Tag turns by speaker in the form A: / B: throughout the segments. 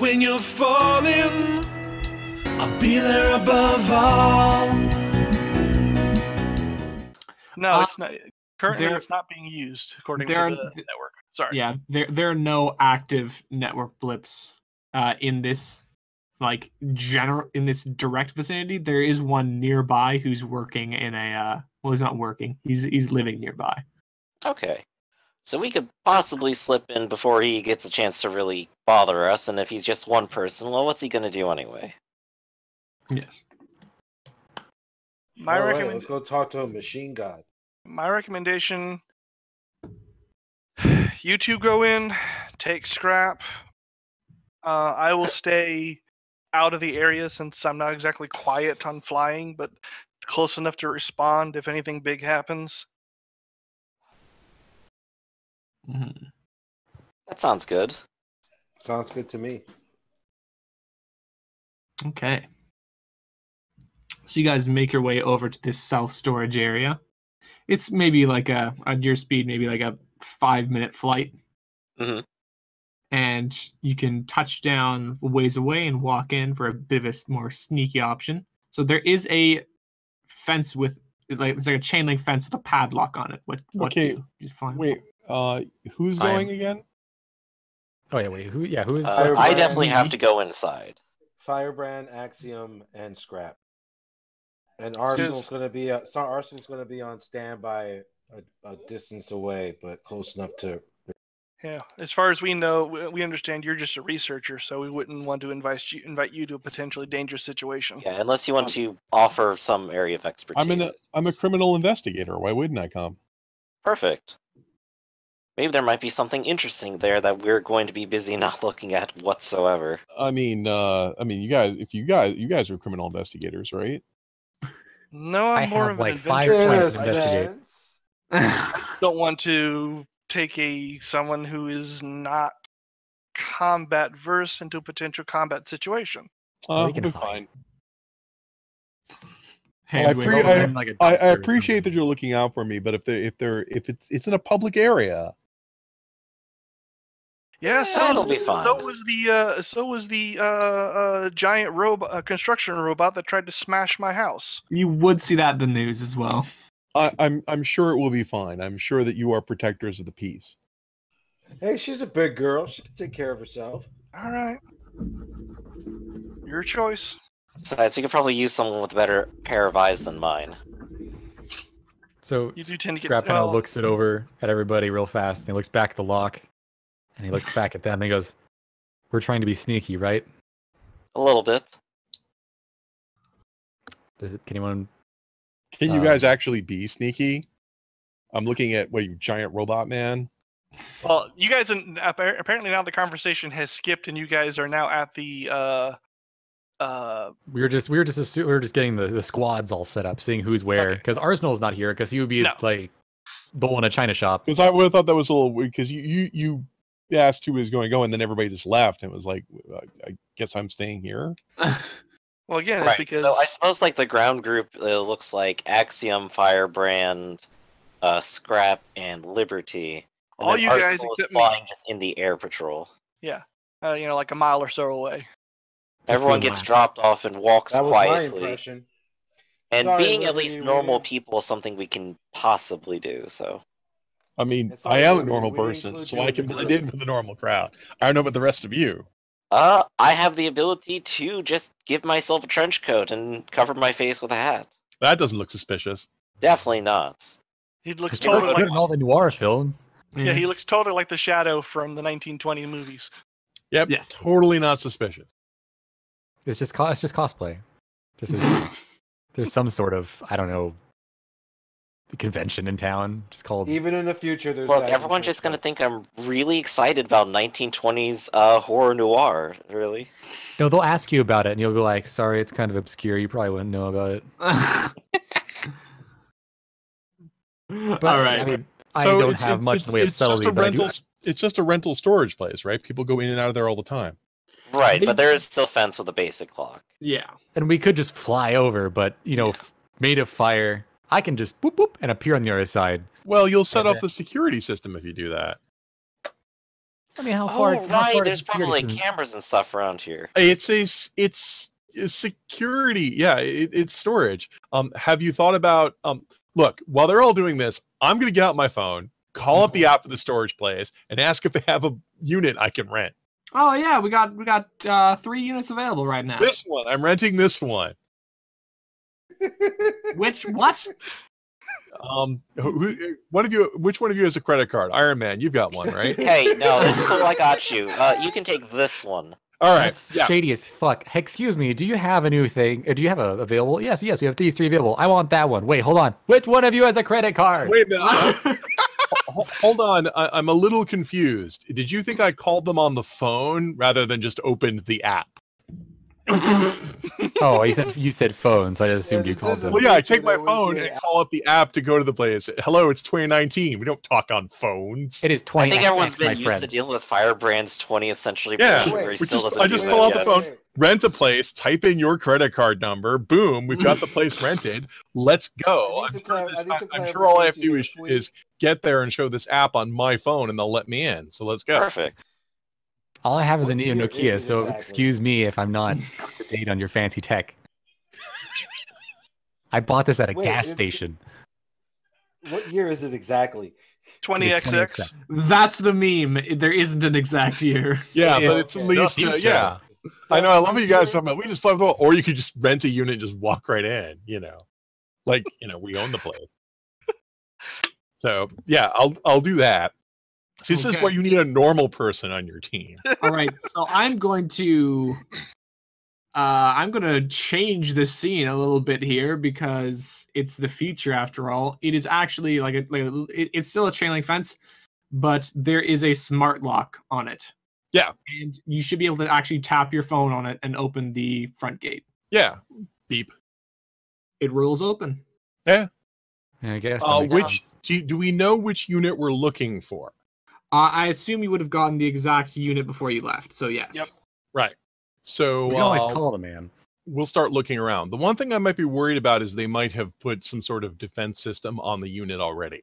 A: when you're falling, I'll be there above all.
B: No, it's not. Currently, it's not being used according to the network. Sorry.
C: Yeah, there are no active network blips in this in this direct vicinity. There is one nearby who's working in a well, he's not working. He's living nearby.
D: Okay. So we could possibly slip in before he gets a chance to really bother us, and if he's just one person, well, what's he going to do anyway?
C: Yes.
E: Let's go talk to a machine god.
B: My recommendation, you two go in, take scrap. I will stay out of the area since I'm not exactly quiet on flying, but close enough to respond if anything big happens.
C: Mm-hmm.
D: That sounds good.
E: Sounds good to me.
C: Okay. So you guys make your way over to this self-storage area. It's maybe like at your speed, maybe like a 5-minute flight.
D: Mm-hmm.
C: And you can touch down a ways away and walk in for a bit of a more sneaky option. So there is a fence with, it's like a chain link fence with a padlock on it. What
F: okay.
C: do? Just fine.
F: Wait, who's going again?
G: Oh yeah, wait, who is?
D: I definitely have to go inside.
E: Firebrand, Axiom, and Scrap. And Arsenal's going to be on standby a distance away, but close enough to.
B: Yeah, as far as we know, we understand you're just a researcher, so we wouldn't want to invite you to a potentially dangerous situation.
D: Yeah, unless you want to offer some area of expertise.
F: I'm a criminal investigator. Why wouldn't I come?
D: Perfect. Maybe there might be something interesting there that we're going to be busy not looking at whatsoever.
F: I mean, you guys are criminal investigators, right?
B: No, I'm more of
G: like
B: an
G: 5 points to investigate.
B: Don't want to take someone who is not combat versed into a potential combat situation.
F: We can be fine.
C: Hey,
F: I appreciate that you're looking out for me, but if it's in a public area.
B: Yeah,
D: that'll be fine.
B: So was the giant construction robot that tried to smash my house.
C: You would see that in the news as well.
F: I'm sure it will be fine. I'm sure that you are protectors of the peace.
E: Hey, she's a big girl. She can take care of herself.
B: All right. Your choice.
D: Besides, we could probably use someone with a better pair of eyes than mine.
G: So
B: you do tend to
G: Scrap kind of looks it over at everybody real fast, and he looks back at the lock, and he looks back at them, and he goes, "We're trying to be sneaky, right?"
D: A little bit.
G: Can anyone...
F: Can you guys actually be sneaky? I'm looking at you giant robot man.
B: Well, you guys apparently now the conversation has skipped, and you guys are now at the.
G: We were just getting the squads all set up, seeing who's where. Because Arsenal's not here, because he would be like bull in a china shop.
F: Because I would have thought that was a little weird. Because you asked who was going to go, and then everybody just left. And it was like, I guess I'm staying here.
B: Well, again,
D: right.
B: It's because
D: So I suppose like the ground group looks like Axiom, Firebrand, Scrap, and Liberty. And
B: all you guys
D: Arsenal
B: except
D: is flying just in the air patrol.
B: Yeah, like a mile or so away.
D: Everyone gets dropped off and walks
E: that was
D: quietly.
E: My impression.
D: And
E: Sorry,
D: being at
E: Liberty,
D: least normal people is something we can possibly do. So.
F: I mean, I am a normal person, so I can blend in with the normal crowd. I don't know about the rest of you.
D: I have the ability to just give myself a trench coat and cover my face with a hat.
F: That doesn't look suspicious.
D: Definitely not.
B: He looks
G: It's
B: totally
G: good
B: like
G: in all the noir films.
B: Yeah, he looks totally like the Shadow from the 1920 movies.
F: Yep.
C: Yes.
F: Totally not suspicious.
G: It's just cosplay. There's some sort of, I don't know, convention in town just called.
E: Even in the future, there's.
D: Look, everyone's just gonna think I'm really excited about 1920s horror noir. Really?
G: No, they'll ask you about it, and you'll be like, "Sorry, it's kind of obscure. You probably wouldn't know about it." But,
C: all right.
G: I mean, I don't have much in the way of subtlety.
F: It's just a rental storage place, right? People go in and out of there all the time.
D: Right, but there is still fence with a basic lock.
C: Yeah.
G: And we could just fly over, but made of fire, I can just boop boop and appear on the other side.
F: Well, you'll set off the security system if you do that.
G: I mean, how far?
D: Oh,
G: how
D: right.
G: far
D: There's
G: does security
D: probably
G: system-
D: cameras and stuff around here.
F: It's a security. Yeah, it's storage. Have you thought about look, while they're all doing this, I'm gonna get out my phone, call up the app for the storage place, and ask if they have a unit I can rent.
C: Oh yeah, we got 3 units available right now.
F: This one, I'm renting this one.
C: Which what?
F: Which one of you has a credit card? Iron Man, you've got one, right?
D: Hey, no, it's cool. I got you. You can take this one.
F: All right.
G: That's
F: Yeah.
G: shady as fuck. Hey, excuse me, do you have a new thing? Do you have a available? Yes, we have these 3 available. I want that one. Wait, hold on. Which one of you has a credit card?
F: Wait a minute. Hold on. I'm a little confused. Did you think I called them on the phone rather than just opened the app?
G: Oh, you said phone, so I just assumed you called them.
F: Well, yeah, I take my phone and call up the app to go to the place. Hello, it's 2019. We don't talk on phones.
G: It is
D: I
G: 20.
D: think everyone's
G: my
D: been used to
G: friend.
D: dealing with Firebrand's 20th century
F: Yeah,
D: bullshit where he
E: which
D: still
E: is-
D: doesn't
F: I
D: do
F: just
D: that
F: pull out the
D: yet.
F: phone, rent a place, type in your credit card number. Boom, we've got the place rented. Let's go. I'm sure all I have to do is get there and show this app on my phone, and they'll let me in. So let's go.
D: Perfect.
G: All I have is a
E: What
G: Neo
E: year
G: Nokia,
E: is it
G: so
E: exactly?
G: excuse me if I'm not up to date on your fancy tech. I bought this at a
E: Wait,
G: gas
E: it-
G: station.
E: What year is it exactly?
B: 20XX.
C: That's the meme. There isn't an exact year.
F: Yeah,
G: It
F: but
G: is
F: it's at
G: the
F: least
G: future.
F: yeah. I know. I love how you guys are talking about. We just fly the or you could just rent a unit and just walk right in. Like we own the place. So yeah, I'll do that. See, this is
C: Okay.
F: why you need a normal person on your team.
C: All right, so I'm going to change the scene a little bit here because it's the future after all. It is actually it's still a chain link fence, but there is a smart lock on it.
F: Yeah.
C: And you should be able to actually tap your phone on it and open the front gate.
F: Yeah. Beep.
C: It rolls open.
F: Yeah.
G: I guess. that makes sense.
F: Do we know which unit we're looking for?
C: I assume you would have gotten the exact unit before you left, so yes.
B: Yep.
F: Right. So
G: We can always call the man.
F: we'll start looking around. The one thing I might be worried about is they might have put some sort of defense system on the unit already.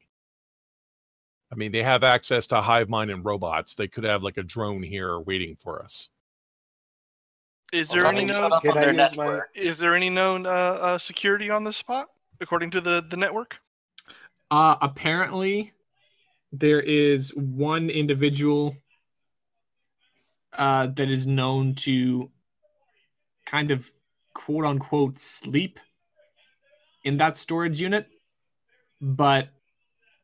F: I mean, they have access to hive mind and robots. They could have like a drone here waiting for us.
B: Is there any
D: Nothing
B: known?
D: shut up
E: Can
D: on
E: I
D: their
E: use my-
D: network.
B: Is there any known security on this spot according to the network?
C: Apparently, there is one individual that is known to kind of quote unquote sleep in that storage unit, but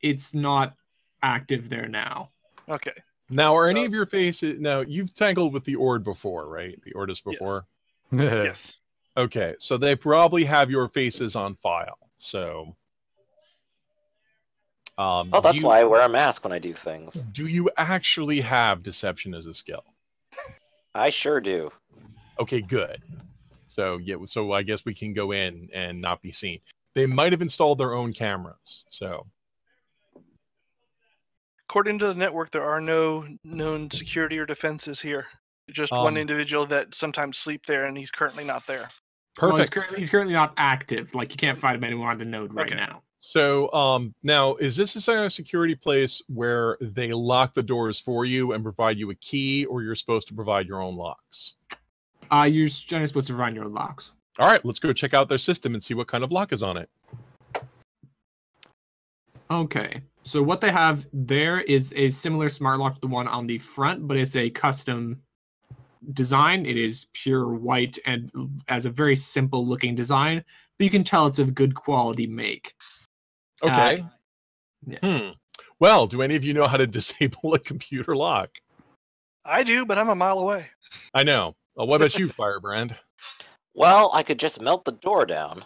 C: it's not active there now.
B: Okay.
F: Now, are any of your faces... Now, you've tangled with the Ord before, right? The Ordis before?
B: Yes.
F: Okay, so they probably have your faces on file. So...
D: Oh, that's why I wear a mask when I do things.
F: Do you actually have deception as a skill?
D: I sure do.
F: Okay, good. So yeah, so I guess we can go in and not be seen. They might have installed their own cameras. So
B: According to the network, there are no known security or defenses here. Just one individual that sometimes sleep there, and he's currently not there.
C: Well,
F: perfect.
C: he's currently not active. Like, you can't find him anywhere on the node right
B: Okay.
C: now.
F: So now, is this a security place where they lock the doors for you and provide you a key, or you're supposed to provide your own locks?
C: You're generally supposed to run your own locks.
F: All right, let's go check out their system and see what kind of lock is on it.
C: Okay, so what they have there is a similar smart lock to the one on the front, but it's a custom design. It is pure white and has a very simple looking design, but you can tell it's of good quality make.
F: Okay.
C: Yeah.
F: Well, do any of you know how to disable a computer lock?
B: I do, but I'm a mile away.
F: I know. What about you, Firebrand?
D: Well, I could just melt the door down.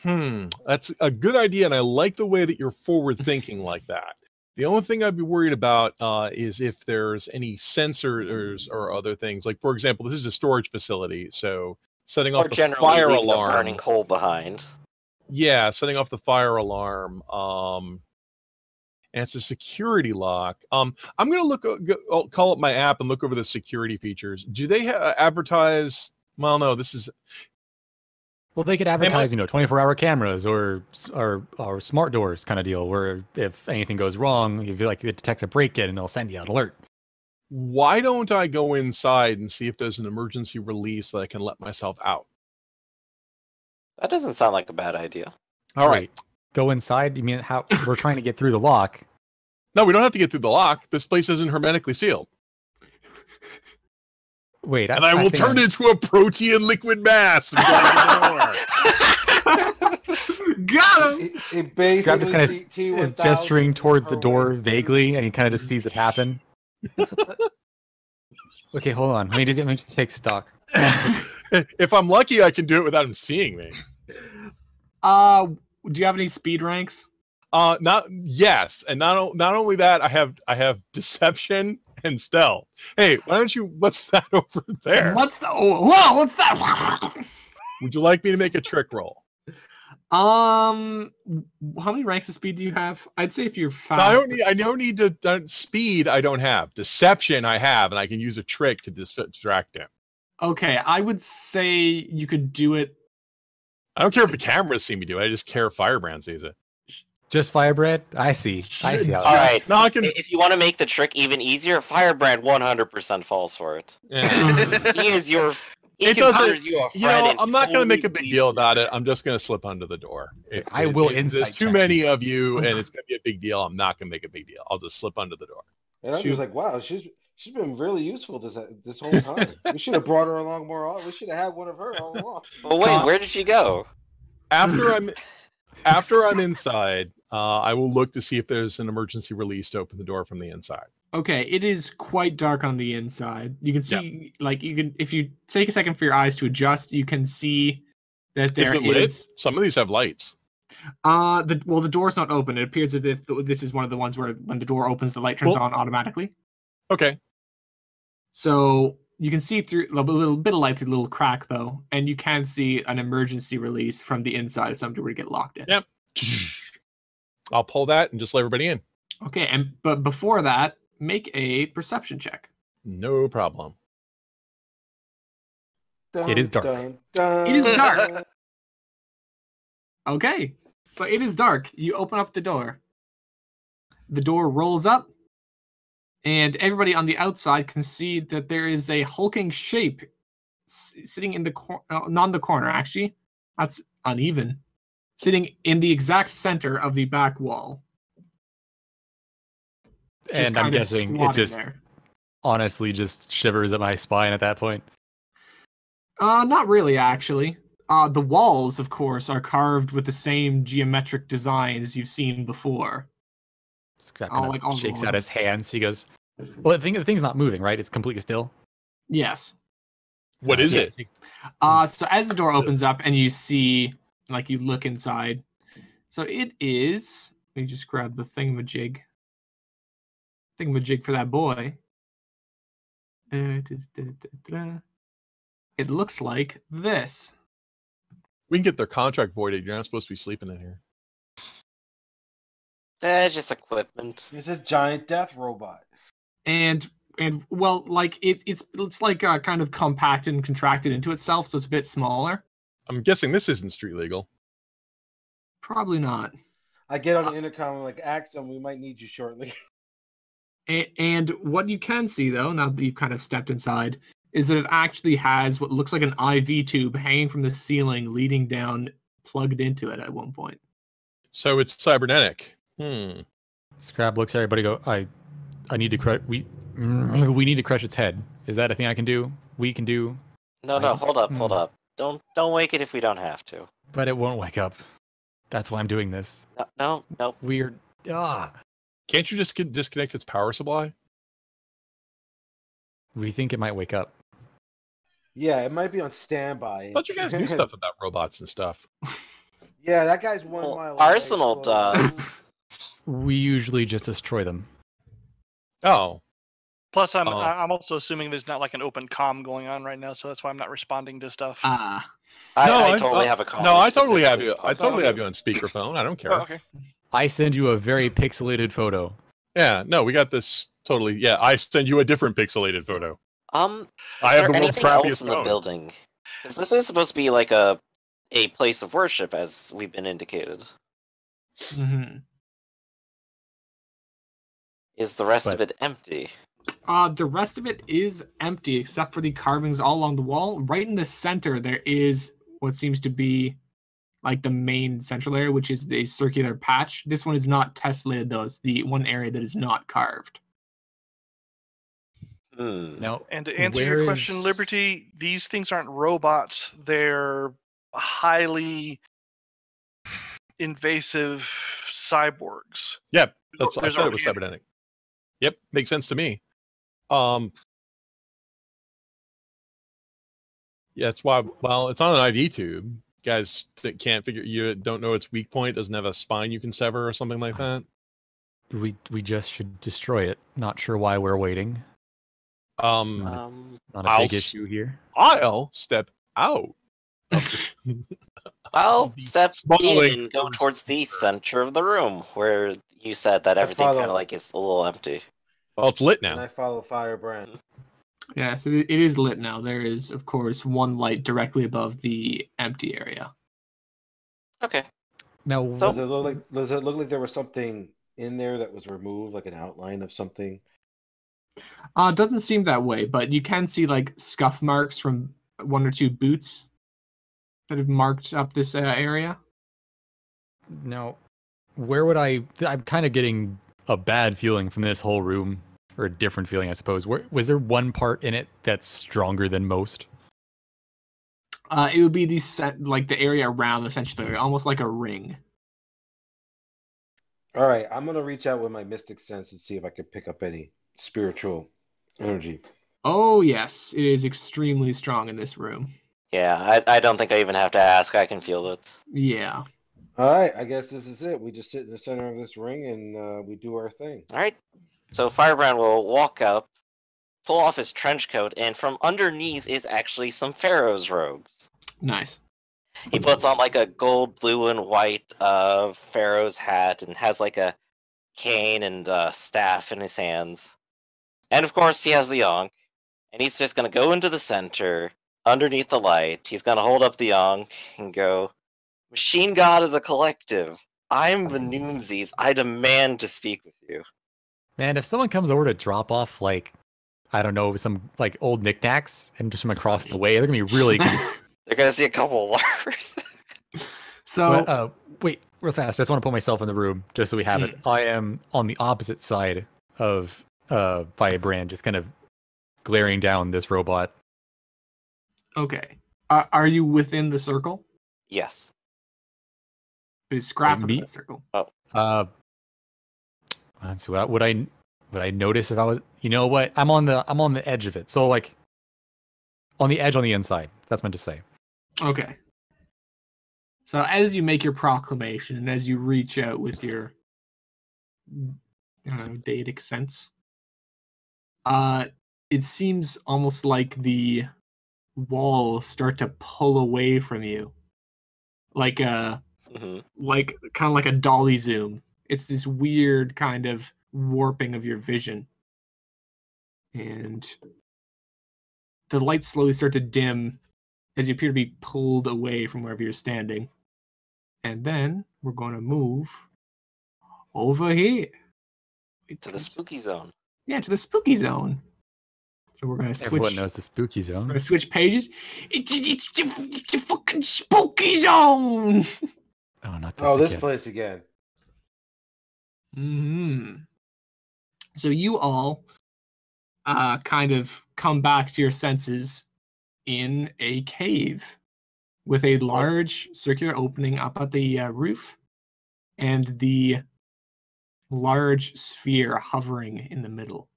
F: That's a good idea, and I like the way that you're forward thinking like that. The only thing I'd be worried about is if there's any sensors or other things. Like, for example, this is a storage facility, so setting off
D: Or
F: the
D: generally
F: fire
D: leaving
F: alarm.
D: a burning hole behind.
F: Yeah, setting off the fire alarm. And it's a security lock. I'm gonna I'll call up my app and look over the security features. Do they advertise? Well, no. This is
G: Well, they could advertise, 24-hour cameras or smart doors kind of deal, where if anything goes wrong, if it detects a break-in, and they'll send you an alert.
F: Why don't I go inside and see if there's an emergency release that I can let myself out?
D: That doesn't sound like a bad idea.
F: All right.
G: Wait, go inside? You mean how we're trying to get through the lock?
F: No, we don't have to get through the lock. This place isn't hermetically sealed.
G: Wait,
F: And I will turn into a protein liquid mass and go out the door.
C: Got him!
E: He basically
G: Scrap just kind of
E: T1000
G: is gesturing towards the door
E: away.
G: vaguely, and he kind of just sees it happen. Okay, hold on. Let me just take stock.
F: If I'm lucky, I can do it without him seeing me.
C: Do you have any speed ranks?
F: Yes, and not only that, I have deception and stealth. Hey, why don't you? What's that over there?
C: What's the? Oh, whoa! What's that?
F: Would you like me to make a trick roll?
C: How many ranks of speed do you have? I'd say if you're fast.
F: No, I don't need to speed. I don't have deception. I have, and I can use a trick to distract him.
C: Okay, I would say you could do it.
F: I don't care if the cameras see me do it. I just care if Firebrand sees it.
G: Just Firebrand? I see. I see.
D: All right.
F: No, I can.
D: If you want to make the trick even easier, Firebrand 100% falls for it.
F: Yeah.
D: He is your. He
F: It
D: considers
F: doesn't.
D: you a
F: You
D: friend.
F: know,
D: and
F: I'm not going to make a
D: totally
F: big deal about it. I'm just going to slip under the door.
G: I will
F: There's
G: insight
F: too
G: check
F: many of you, and it's going to be a big deal. I'm not going to make a big deal. I'll just slip under the door.
E: And I'm just like, wow, she's been really useful this whole time. We should have brought her along more often. We should have had one of her all along.
D: But wait, where did she go?
F: After I'm inside, I will look to see if there's an emergency release to open the door from the inside.
C: Okay, it is quite dark on the inside. You can see, like, you can, if you take a second for your eyes to adjust, you can see that there
F: Is it lit?
C: is.
F: Some of these have lights.
C: The door's not open. It appears as if this is one of the ones where when the door opens, the light turns on automatically.
F: Okay.
C: So you can see through a little bit of light through the little crack, though, and you can see an emergency release from the inside if somebody were to get locked in.
F: Yep. I'll pull that and just let everybody in.
C: Okay, but before that, make a perception check.
F: No problem.
E: Dun,
G: It is dark.
E: dun, dun.
C: It is dark. Okay, so it is dark. You open up the door. The door rolls up, and everybody on the outside can see that there is a hulking shape sitting in the corner, not the corner, actually. That's uneven. Sitting in the exact center of the back wall.
G: And I'm guessing it just honestly just shivers at my spine at that point.
C: Not really, actually. The walls, of course, are carved with the same geometric designs you've seen before.
G: Scrap kind of shakes out his hands. He goes, "Well, the thing's not moving, right? It's completely still."
C: Yes.
F: What is it?
C: So as the door opens up and you see, like, you look inside. So it is. Let me just grab the thingamajig for that boy. It looks like this.
F: We can get their contract voided. You're not supposed to be sleeping in here.
D: Just equipment.
E: It's a giant death robot.
C: And well, like it's like kind of compacted and contracted into itself, so it's a bit smaller.
F: I'm guessing this isn't street legal.
C: Probably not.
E: I get on the intercom and like, Axum, we might need you shortly.
C: And what you can see, though, now that you've kind of stepped inside, is that it actually has what looks like an IV tube hanging from the ceiling, leading down, plugged into it at one point.
F: So it's cybernetic.
G: Scrap looks at everybody. Go. I need to crush. We need to crush its head. Is that a thing I can do? We can do.
D: No, hold up. Don't wake it if we don't have to.
G: But it won't wake up. That's why I'm doing this.
D: No.
G: Weird.
F: Can't you just disconnect its power supply?
G: We think it might wake up.
E: Yeah, it might be on standby.
F: I thought you guys knew stuff about robots and stuff.
E: Yeah, that guy's 1 mile away.
D: Arsenal does.
G: We usually just destroy them.
F: Oh.
B: Plus, I'm also assuming there's not like an open comm going on right now, so that's why I'm not responding to stuff.
D: I totally have a call.
F: No, I totally have you. I totally have you on speakerphone. I don't care.
B: Oh, okay.
G: I send you a very pixelated photo.
F: Yeah, no, we got this totally. Yeah, I send you a different pixelated photo. I have the world's crappiest
D: in the
F: phone.
D: building? Because this is supposed to be like a place of worship, as we've been indicated.
C: Mm-hmm.
D: Is the rest of it empty?
C: The rest of it is empty except for the carvings all along the wall. Right in the center, there is what seems to be like the main central area, which is the circular patch. This one is not tessellated, though. It's the one area that is not carved.
G: Now,
B: And to answer
G: where
B: your question,
G: is-
B: Liberty, these things aren't robots. They're highly invasive cyborgs.
F: Yep, that's what I
B: There's
F: said. It was
B: organic.
F: cybernetic. Yep, makes sense to me. Yeah, it's why. Well, it's on an IV tube. You guys that can't figure. You don't know its weak point. Doesn't have a spine you can sever or something like that.
G: we just should destroy it. Not sure why we're waiting.
D: Um,
G: Not a
F: I'll
G: big
F: s-
G: issue here.
F: I'll step out.
D: I'll step
F: Smuggling
D: in and go
F: comes
D: towards the
F: first.
D: center of the room where you said that everything
E: follow.
D: kind of like is a little empty.
F: Well, it's lit
E: And
F: now.
E: I follow Firebrand.
C: Yeah, so it is lit now. There is, of course, one light directly above the empty area.
D: Okay.
G: Now,
D: So-
E: Does it look like there was something in there that was removed, like an outline of something?
C: It doesn't seem that way, but you can see like scuff marks from one or two boots that have marked up this area.
G: now, where would I'm kind of getting a bad feeling from this whole room, or a different feeling, I suppose. Was there one part in it that's stronger than most?
C: It would be like the area around the central area, almost like a ring.
E: All right, I'm gonna reach out with my mystic sense and see if I can pick up any spiritual energy.
C: Oh yes, it is extremely strong in this room.
D: Yeah, I don't think I even have to ask. I can feel it.
C: Yeah.
E: All right, I guess this is it. We just sit in the center of this ring and we do our thing.
D: All right. So Firebrand will walk up, pull off his trench coat, and from underneath is actually some Pharaoh's robes.
C: Nice.
D: He puts on like a gold, blue, and white Pharaoh's hat and has like a cane and staff in his hands. And of course, he has the Ankh. And he's just going to go into the center, underneath the light. He's going to hold up the Ankh and go, Machine God of the Collective, I'm the Noomsies. I demand to speak with you.
G: Man, if someone comes over to drop off, like, I don't know, some like old knickknacks and just from across the way, they're gonna be really.
D: They're going to see a couple of larvers.
C: So
G: But, wait, real fast. I just want to put myself in the room just so we have it. I am on the opposite side of Firebrand, just kind of glaring down this robot.
C: okay. Are you within the circle?
D: Yes.
C: Is Scrap
G: me?
C: within the circle?
G: So would I notice if I was? You know what? I'm on the edge of it. So like, on the edge on the inside. That's meant to say.
C: Okay. So as you make your proclamation and as you reach out with your deitic sense, it seems almost like the walls start to pull away from you, like kind of like a dolly zoom. It's this weird kind of warping of your vision, and the lights slowly start to dim as you appear to be pulled away from wherever you're standing. And then we're going to move over here.
D: To the spooky zone.
C: Yeah, to the spooky zone. So we're going to switch.
G: Everyone knows the spooky
C: We're
G: zone.
C: going to switch pages. It's the fucking spooky zone.
G: Oh, not this.
E: Oh, this
G: again.
E: place again.
C: So you all kind of come back to your senses in a cave with a large circular opening up at the roof and the large sphere hovering in the middle.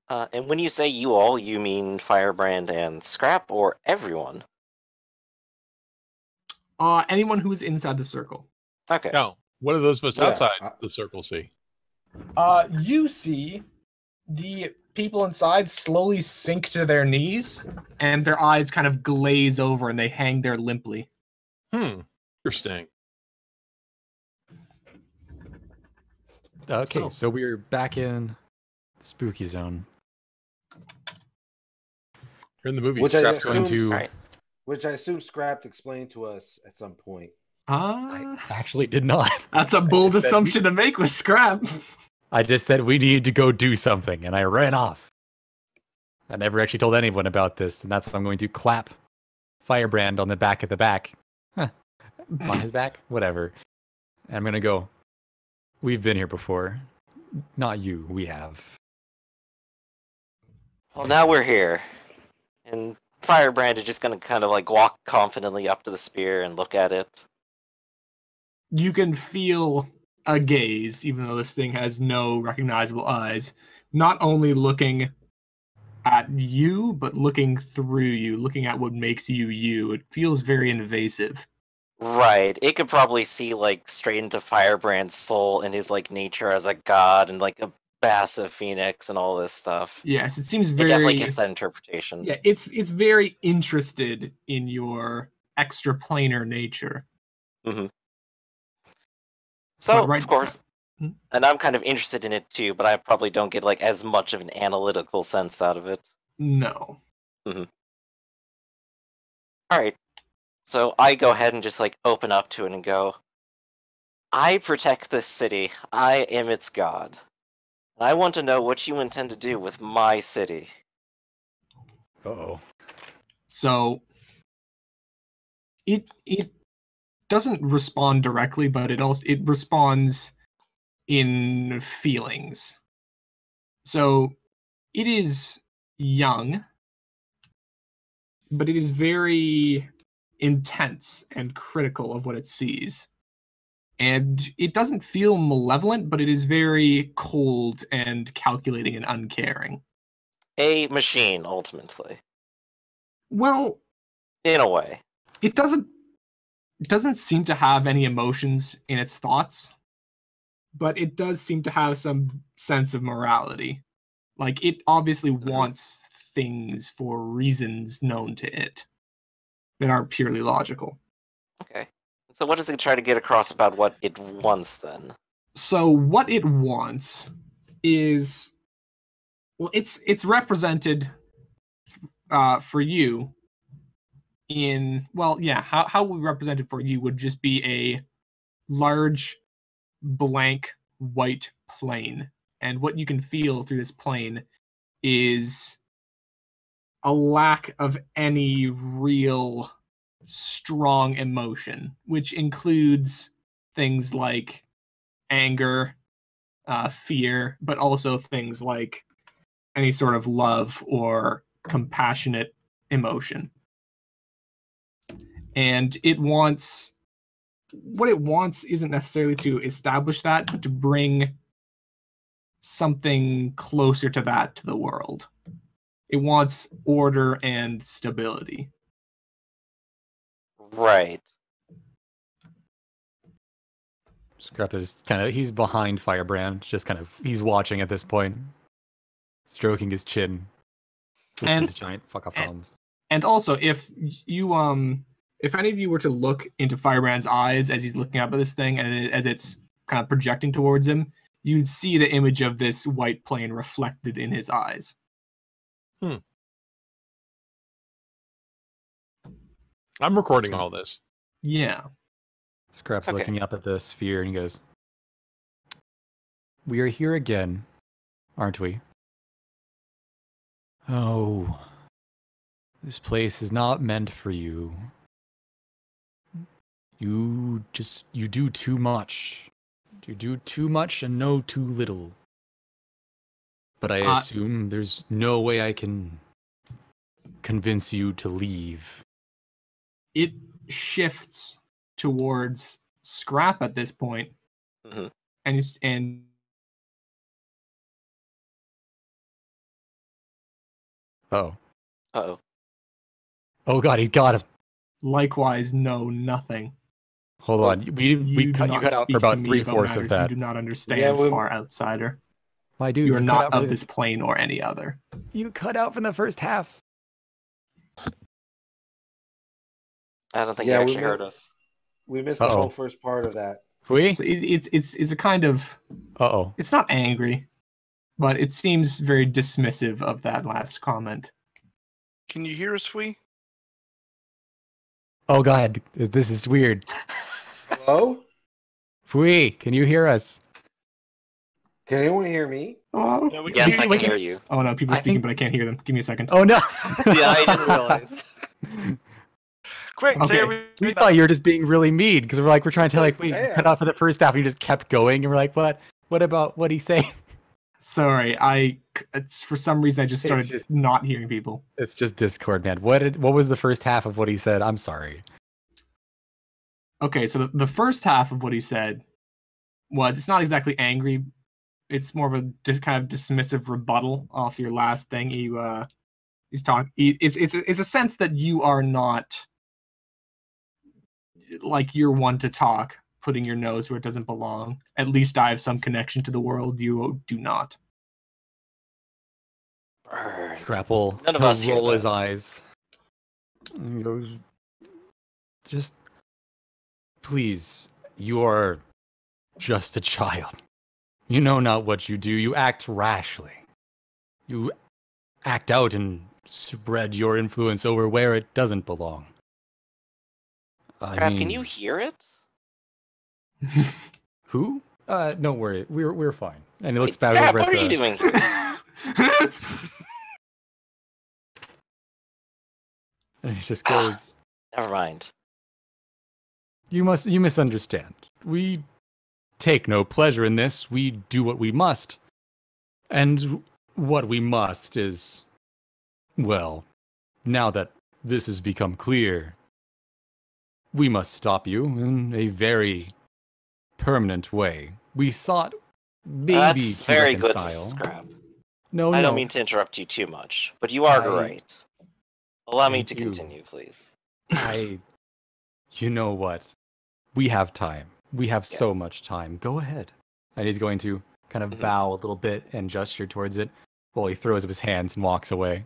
D: And when you say you all, you mean Firebrand and Scrap, or everyone?
C: Anyone who is inside the circle.
D: Okay.
F: Now, what do those of us
E: Yeah,
F: outside
E: I-
F: the circle see?
C: You see the people inside slowly sink to their knees and their eyes kind of glaze over and they hang there limply.
F: Interesting.
G: Okay, so we're back in the spooky zone.
F: You're in the movie.
E: Which I
G: Scrap's going
E: assume-
G: to.
D: Right.
E: Which I assume Scrapped explained to us at some point.
G: I actually did not.
C: That's a bold assumption to make with Scrap.
G: I just said we need to go do something, and I ran off. I never actually told anyone about this, and that's what I'm going to clap Firebrand on the back of the back. Huh. On his back? Whatever. And I'm going to go, we've been here before. Not you, we have.
D: Well, now we're here. And Firebrand is just going to kind of like walk confidently up to the spear and look at it.
C: You can feel a gaze, even though this thing has no recognizable eyes, not only looking at you, but looking through you, looking at what makes you you. It feels very invasive.
D: Right. It could probably see like straight into Firebrand's soul and his like nature as a god and like a massive phoenix and all this stuff.
C: Yes, it seems
D: It
C: very...
D: definitely gets that interpretation.
C: Yeah, it's very interested in your extraplanar nature.
D: Mm-hmm. So,
C: right,
D: of course, and I'm kind of interested in it too, but I probably don't get like as much of an analytical sense out of it.
C: No.
D: Mm-hmm. Alright. So I go ahead and just like open up to it and go, I protect this city. I am its god. And I want to know what you intend to do with my city.
G: Uh-oh.
C: So it doesn't respond directly, but it responds in feelings. So it is young, but it is very intense and critical of what it sees. And it doesn't feel malevolent, but it is very cold and calculating and uncaring.
D: A machine, ultimately.
C: Well,
D: in a way.
C: It doesn't seem to have any emotions in its thoughts, but it does seem to have some sense of morality. Like, it obviously wants things for reasons known to it that aren't purely logical.
D: Okay. So what does it try to get across about what it wants, then?
C: So what it wants is... Well, it's represented for you in... Well, yeah, how we represent it for you would just be a large, blank, white plane. And what you can feel through this plane is a lack of any real strong emotion, which includes things like anger, fear, but also things like any sort of love or compassionate emotion. And what it wants isn't necessarily to establish that, but to bring something closer to that to the world. It wants order and stability.
D: Right.
G: Scrap is he's behind Firebrand, he's watching at this point, stroking his chin with his giant fuck off thumbs.
C: And also, if any of you were to look into Firebrand's eyes as he's looking up at this thing, and as it's kind of projecting towards him, you'd see the image of this white plane reflected in his eyes.
F: I'm recording all this.
C: Yeah.
G: Scrap's looking up at the sphere and he goes, "We are here again, aren't we? Oh, this place is not meant for you. You do too much. You do too much and know too little. But I assume there's no way I can convince you to leave."
C: It shifts towards Scrap at this point, and
G: oh god, he got him.
C: Likewise, know nothing.
G: Hold on, you cut out for about 3/4 of that.
C: You do not understand, far outsider.
G: My dude,
C: you are not of this plane or any other.
G: You cut out from the first half.
D: I don't think you actually heard us.
E: We missed the whole first part of that.
C: So it's a kind of... It's not angry, but it seems very dismissive of that last comment.
B: Can you hear us, Fui?
G: Oh god, this is weird.
E: Hello?
G: Fui, can you hear us?
E: Can anyone hear me?
C: Hello?
B: Yeah, we
D: Yes, I
G: Wait,
D: can hear you.
C: Oh no, people are
G: I
C: speaking,
G: think-
C: but I can't hear them. Give me a second.
G: Oh no!
D: Yeah, I just realized.
B: Quick,
C: Okay.
B: say everything.
G: We thought you were just being really mean because we're trying to
E: Like,
G: wait,
E: damn.
G: cut off for the first half, and you just kept going, and we're like, what? What about what he say?
C: Sorry, it's for some reason I just started
G: just-
C: not hearing people.
G: It's just Discord, man. What was the first half of what he said? I'm sorry.
C: Okay, so the first half of what he said was it's not exactly angry. It's more of a kind of dismissive rebuttal off your last thing. He's talking. It's a sense that you are not like you're one to talk, putting your nose where it doesn't belong. At least I have some connection to the world. You do not.
G: Scrapple.
D: None of
G: he'll
D: us hear
G: roll his
D: that.
G: eyes. And he goes, just please, you are just a child. You know not what you do. You act rashly. You act out and spread your influence over where it doesn't belong.
D: Crap, can you hear it?
G: Who? Don't worry. We're fine. And he looks back
D: Crap,
G: over
D: what
G: at
D: are you
G: the.
D: doing here?
G: And he just goes,
D: Never mind.
G: You misunderstand. We take no pleasure in this. We do what we must. And what we must is, well, now that this has become clear, we must stop you in a very permanent way. We sought maybe
D: That's
G: to
D: very good,
G: reconcile.
D: Scrap.
G: No,
D: I
G: no.
D: don't mean to interrupt you too much, but you are right. Allow me
G: Thank
D: to
G: you.
D: continue, please.
G: You know what? We have time. We have so
D: Yes.
G: much time. Go ahead. And he's going to kind of
D: Mhm.
G: bow a little bit and gesture towards it while he throws up his hands and walks away.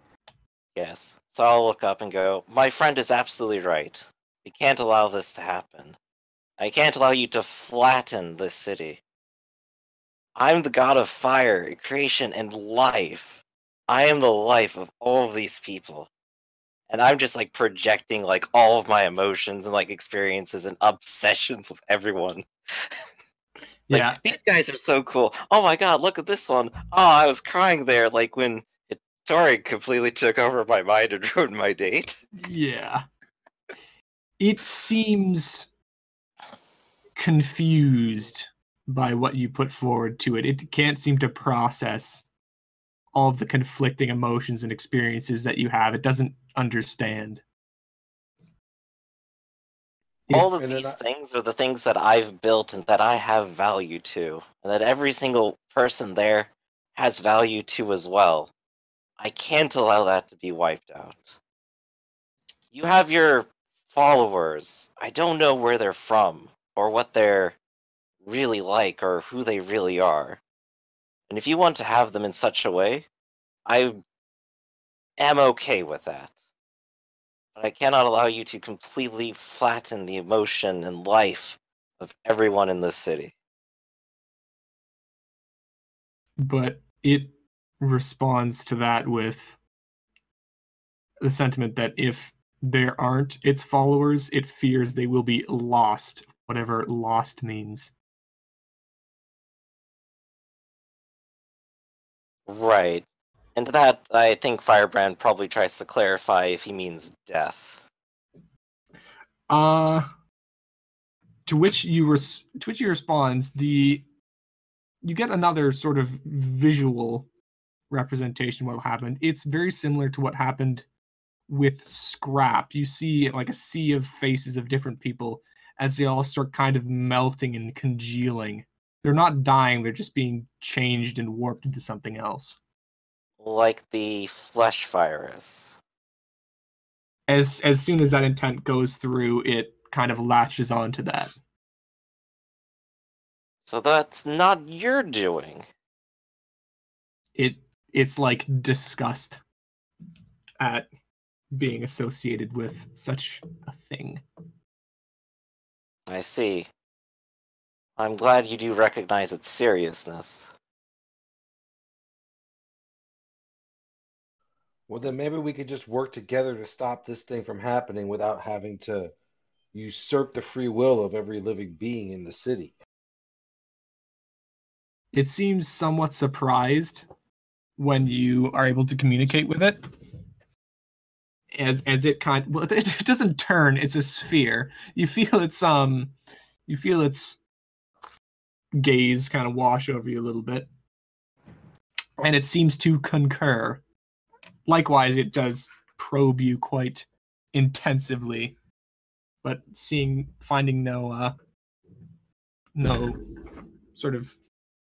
D: Yes. So I'll look up and go, my friend is absolutely right. We can't allow this to happen. I can't allow you to flatten this city. I'm the god of fire, creation, and life. I am the life of all of these people. And I'm just like projecting like all of my emotions and like experiences and obsessions with everyone. It's
C: Yeah.
D: like, these guys are so cool. Oh my god, look at this one. Oh, I was crying there like when Tori completely took over my mind and ruined my date.
C: Yeah. It seems confused by what you put forward to it. It can't seem to process all of the conflicting emotions and experiences that you have. It doesn't understand.
D: All of
E: And then
D: these things are the things that I've built and that I have value to, and that every single person there has value to as well. I can't allow that to be wiped out. You have your followers. I don't know where they're from, or what they're really like, or who they really are. And if you want to have them in such a way, I am okay with that. But I cannot allow you to completely flatten the emotion and life of everyone in this city.
C: But it responds to that with the sentiment that if there aren't its followers, it fears they will be lost, whatever lost means.
D: Right. And to that, I think Firebrand probably tries to clarify if he means death.
C: To which you responds, you get another sort of visual representation of what happened. It's very similar to what happened with Scrap. You see like a sea of faces of different people as they all start kind of melting and congealing. They're not dying, they're just being changed and warped into something else.
D: Like the flesh virus.
C: As soon as that intent goes through, it kind of latches onto that.
D: So that's not your doing.
C: It's like disgust at being associated with such a thing.
D: I see. I'm glad you do recognize its seriousness.
E: Well, then maybe we could just work together to stop this thing from happening without having to usurp the free will of every living being in the city.
C: It seems somewhat surprised when you are able to communicate with it. As it it doesn't turn, it's a sphere. You feel its gaze kind of wash over you a little bit. And it seems to concur. Likewise, it does probe you quite intensively, but finding no sort of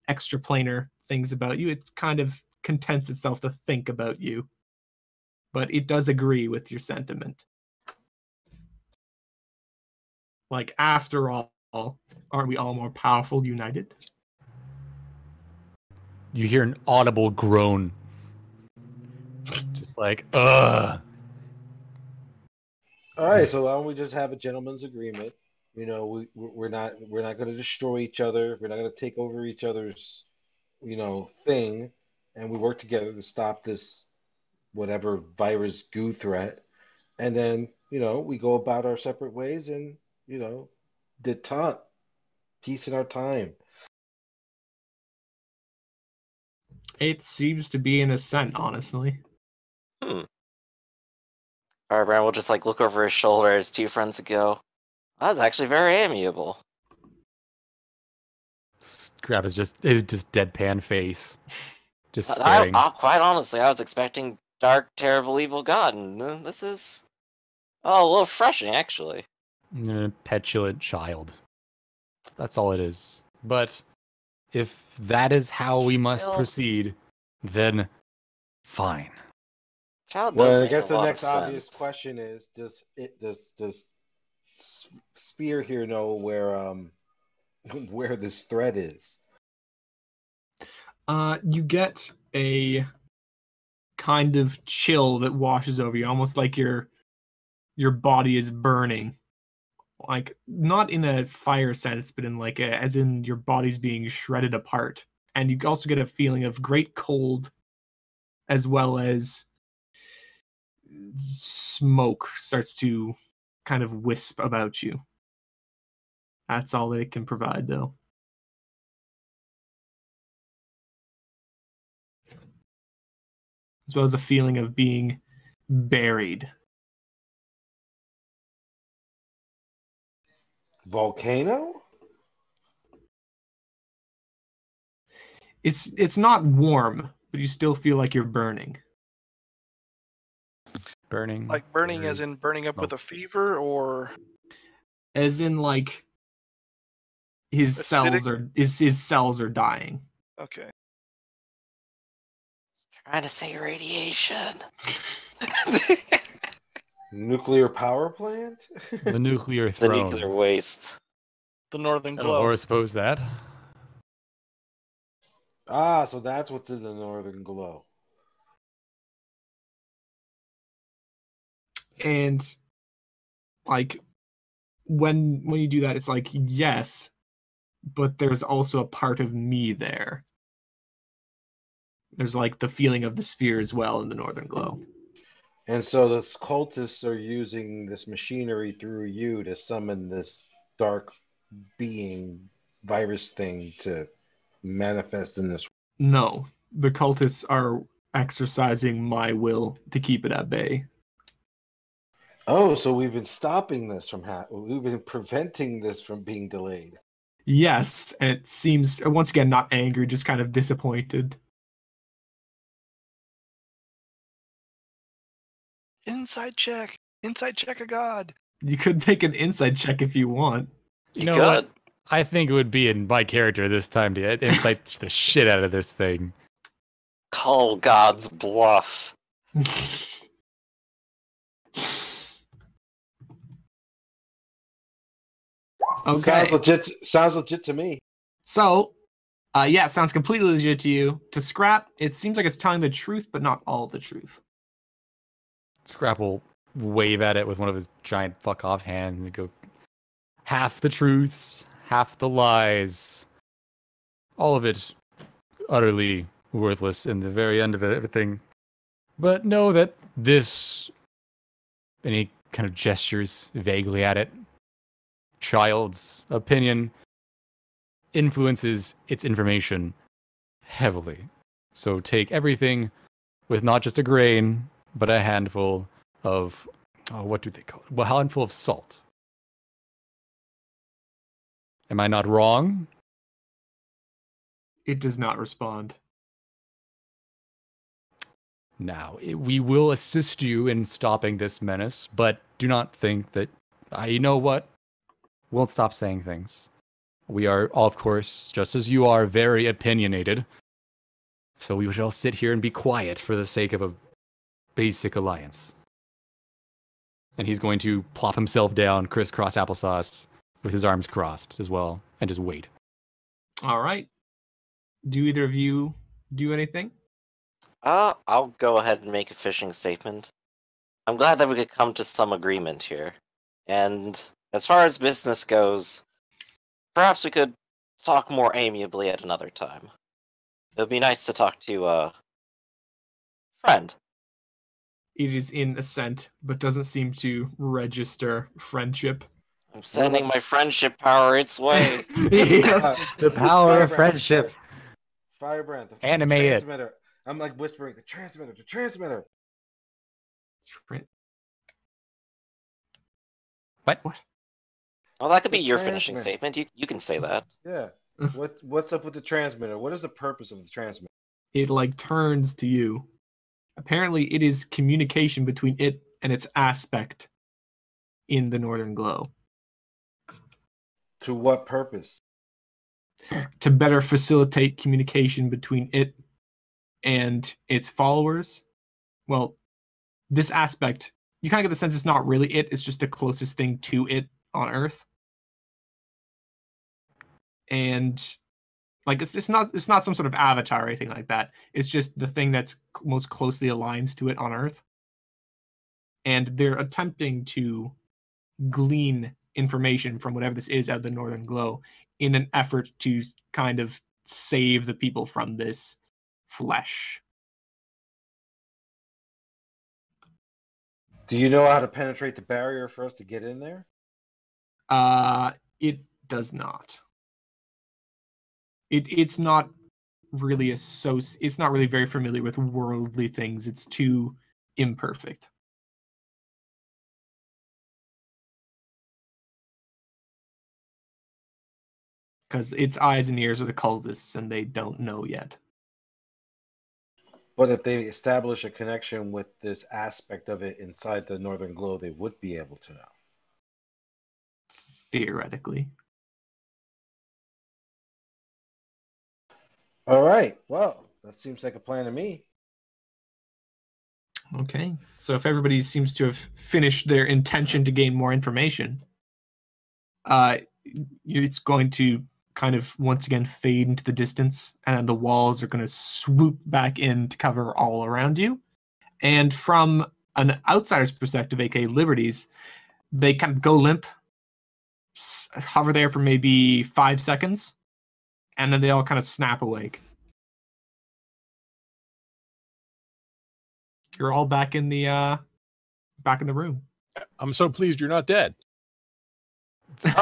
C: extraplanar things about you, it kind of contents itself to think about you. But it does agree with your sentiment. Like, after all, aren't we all more powerful united?
G: You hear an audible groan. Just like, ugh.
E: All right, so why don't we just have a gentleman's agreement? You know, we're not going to destroy each other. We're not going to take over each other's, thing, and we work together to stop this whatever virus goo threat. And then, we go about our separate ways and, detente, peace in our time.
C: It seems to be an ascent, honestly.
D: Firebrand will just look over his shoulder at his two friends and go, "That was actually very amiable."
G: Grab his deadpan face. Just staring.
D: Quite honestly, I was expecting dark, terrible, evil god, and this is a little refreshing, actually.
G: A petulant child. That's all it is. But if that is how we must proceed, then fine.
E: Well, I guess the next obvious question is: does Spear here know where this thread is?
C: You get a kind of chill that washes over you, almost like your body is burning. Like, not in a fire sense, but in as in your body's being shredded apart. And you also get a feeling of great cold, as well as smoke starts to kind of wisp about you. That's all that it can provide, though. As well as a feeling of being buried.
E: Volcano?
C: It's not warm, but you still feel like you're burning.
G: Burning.
B: Like burning as in burning up with a fever, or
C: as in his
B: acidic?
C: cells are dying.
B: Okay.
D: Trying to say radiation.
E: Nuclear power plant?
G: The nuclear throne.
D: The nuclear waste.
B: The northern glow.
G: Or suppose that.
E: So that's what's in the northern glow.
C: And when you do that, it's yes, but there's also a part of me there. There's the feeling of the sphere as well in the northern glow.
E: And so the cultists are using this machinery through you to summon this dark being virus thing to manifest in this.
C: No, the cultists are exercising my will to keep it at bay.
E: Oh, so we've been stopping this from we've been preventing this from being delayed.
C: Yes, and it seems, once again, not angry, just kind of disappointed.
B: Inside check a god.
C: You could make an insight check if you want.
G: You know what? I think it would be in my character this time to insight the shit out of this thing.
D: Call God's bluff.
C: Okay.
E: Sounds legit to me.
C: So, it sounds completely legit to you. To Scrap, it seems like it's telling the truth, but not all the truth.
G: Scrap will wave at it with one of his giant fuck off hands and go, half the truths, half the lies. All of it utterly worthless in the very end of everything. But know that this, and he kind of gestures vaguely at it, child's opinion influences its information heavily. So take everything with not just a grain, but a handful of, what do they call it? Well, a handful of salt. Am I not wrong?
C: It does not respond.
G: Now, we will assist you in stopping this menace, but do not think that, you know what? Won't stop saying things. We are, of course, just as you are, very opinionated. So we shall sit here and be quiet for the sake of a basic alliance. And he's going to plop himself down, crisscross applesauce, with his arms crossed as well, and just wait.
C: All right. Do either of you do anything?
D: I'll go ahead and make a fishing statement. I'm glad that we could come to some agreement here. And as far as business goes, perhaps we could talk more amiably at another time. It would be nice to talk to a friend.
C: It is in assent, but doesn't seem to register friendship.
D: I'm sending my friendship power its way.
C: Yeah.
G: The power of
E: Firebrand,
G: friendship.
E: Firebrand. The
G: Animate it.
E: transmitter. I'm like whispering, the transmitter, the transmitter.
G: What?
D: Well, that could be
E: The
D: your finishing
E: transmitter.
D: statement. You can say that.
E: Yeah. What's up with the transmitter? What is the purpose of the transmitter?
C: It like turns to you. Apparently, it is communication between it and its aspect in the Northern Glow
E: To what purpose?
C: to better facilitate communication between it and its followers. Well, this aspect, you kind of get the sense it's not really it, it's just the closest thing to it on Earth. And like it's not some sort of avatar or anything like that. It's just the thing that's most closely aligns to it on Earth. And they're attempting to glean information from whatever this is out of the Northern Glow in an effort to kind of save the people from this flesh.
E: Do you know how to penetrate the barrier for us to get in there?
C: It does not. It's not really it's not really very familiar with worldly things. It's too imperfect. Because its eyes and ears are the cultists, and they don't know yet.
E: But if they establish a connection with this aspect of it inside the Northern Glow, they would be able to know.
C: Theoretically.
E: All right. Well, that seems like a plan to me.
C: Okay. So if everybody seems to have finished their intention to gain more information, it's going to kind of once again fade into the distance, and the walls are going to swoop back in to cover all around you. And from an outsider's perspective, aka Liberty's, they kind of go limp, hover there for maybe 5 seconds, and then they all kind of snap awake. You're all back in the room.
F: I'm so pleased you're not dead.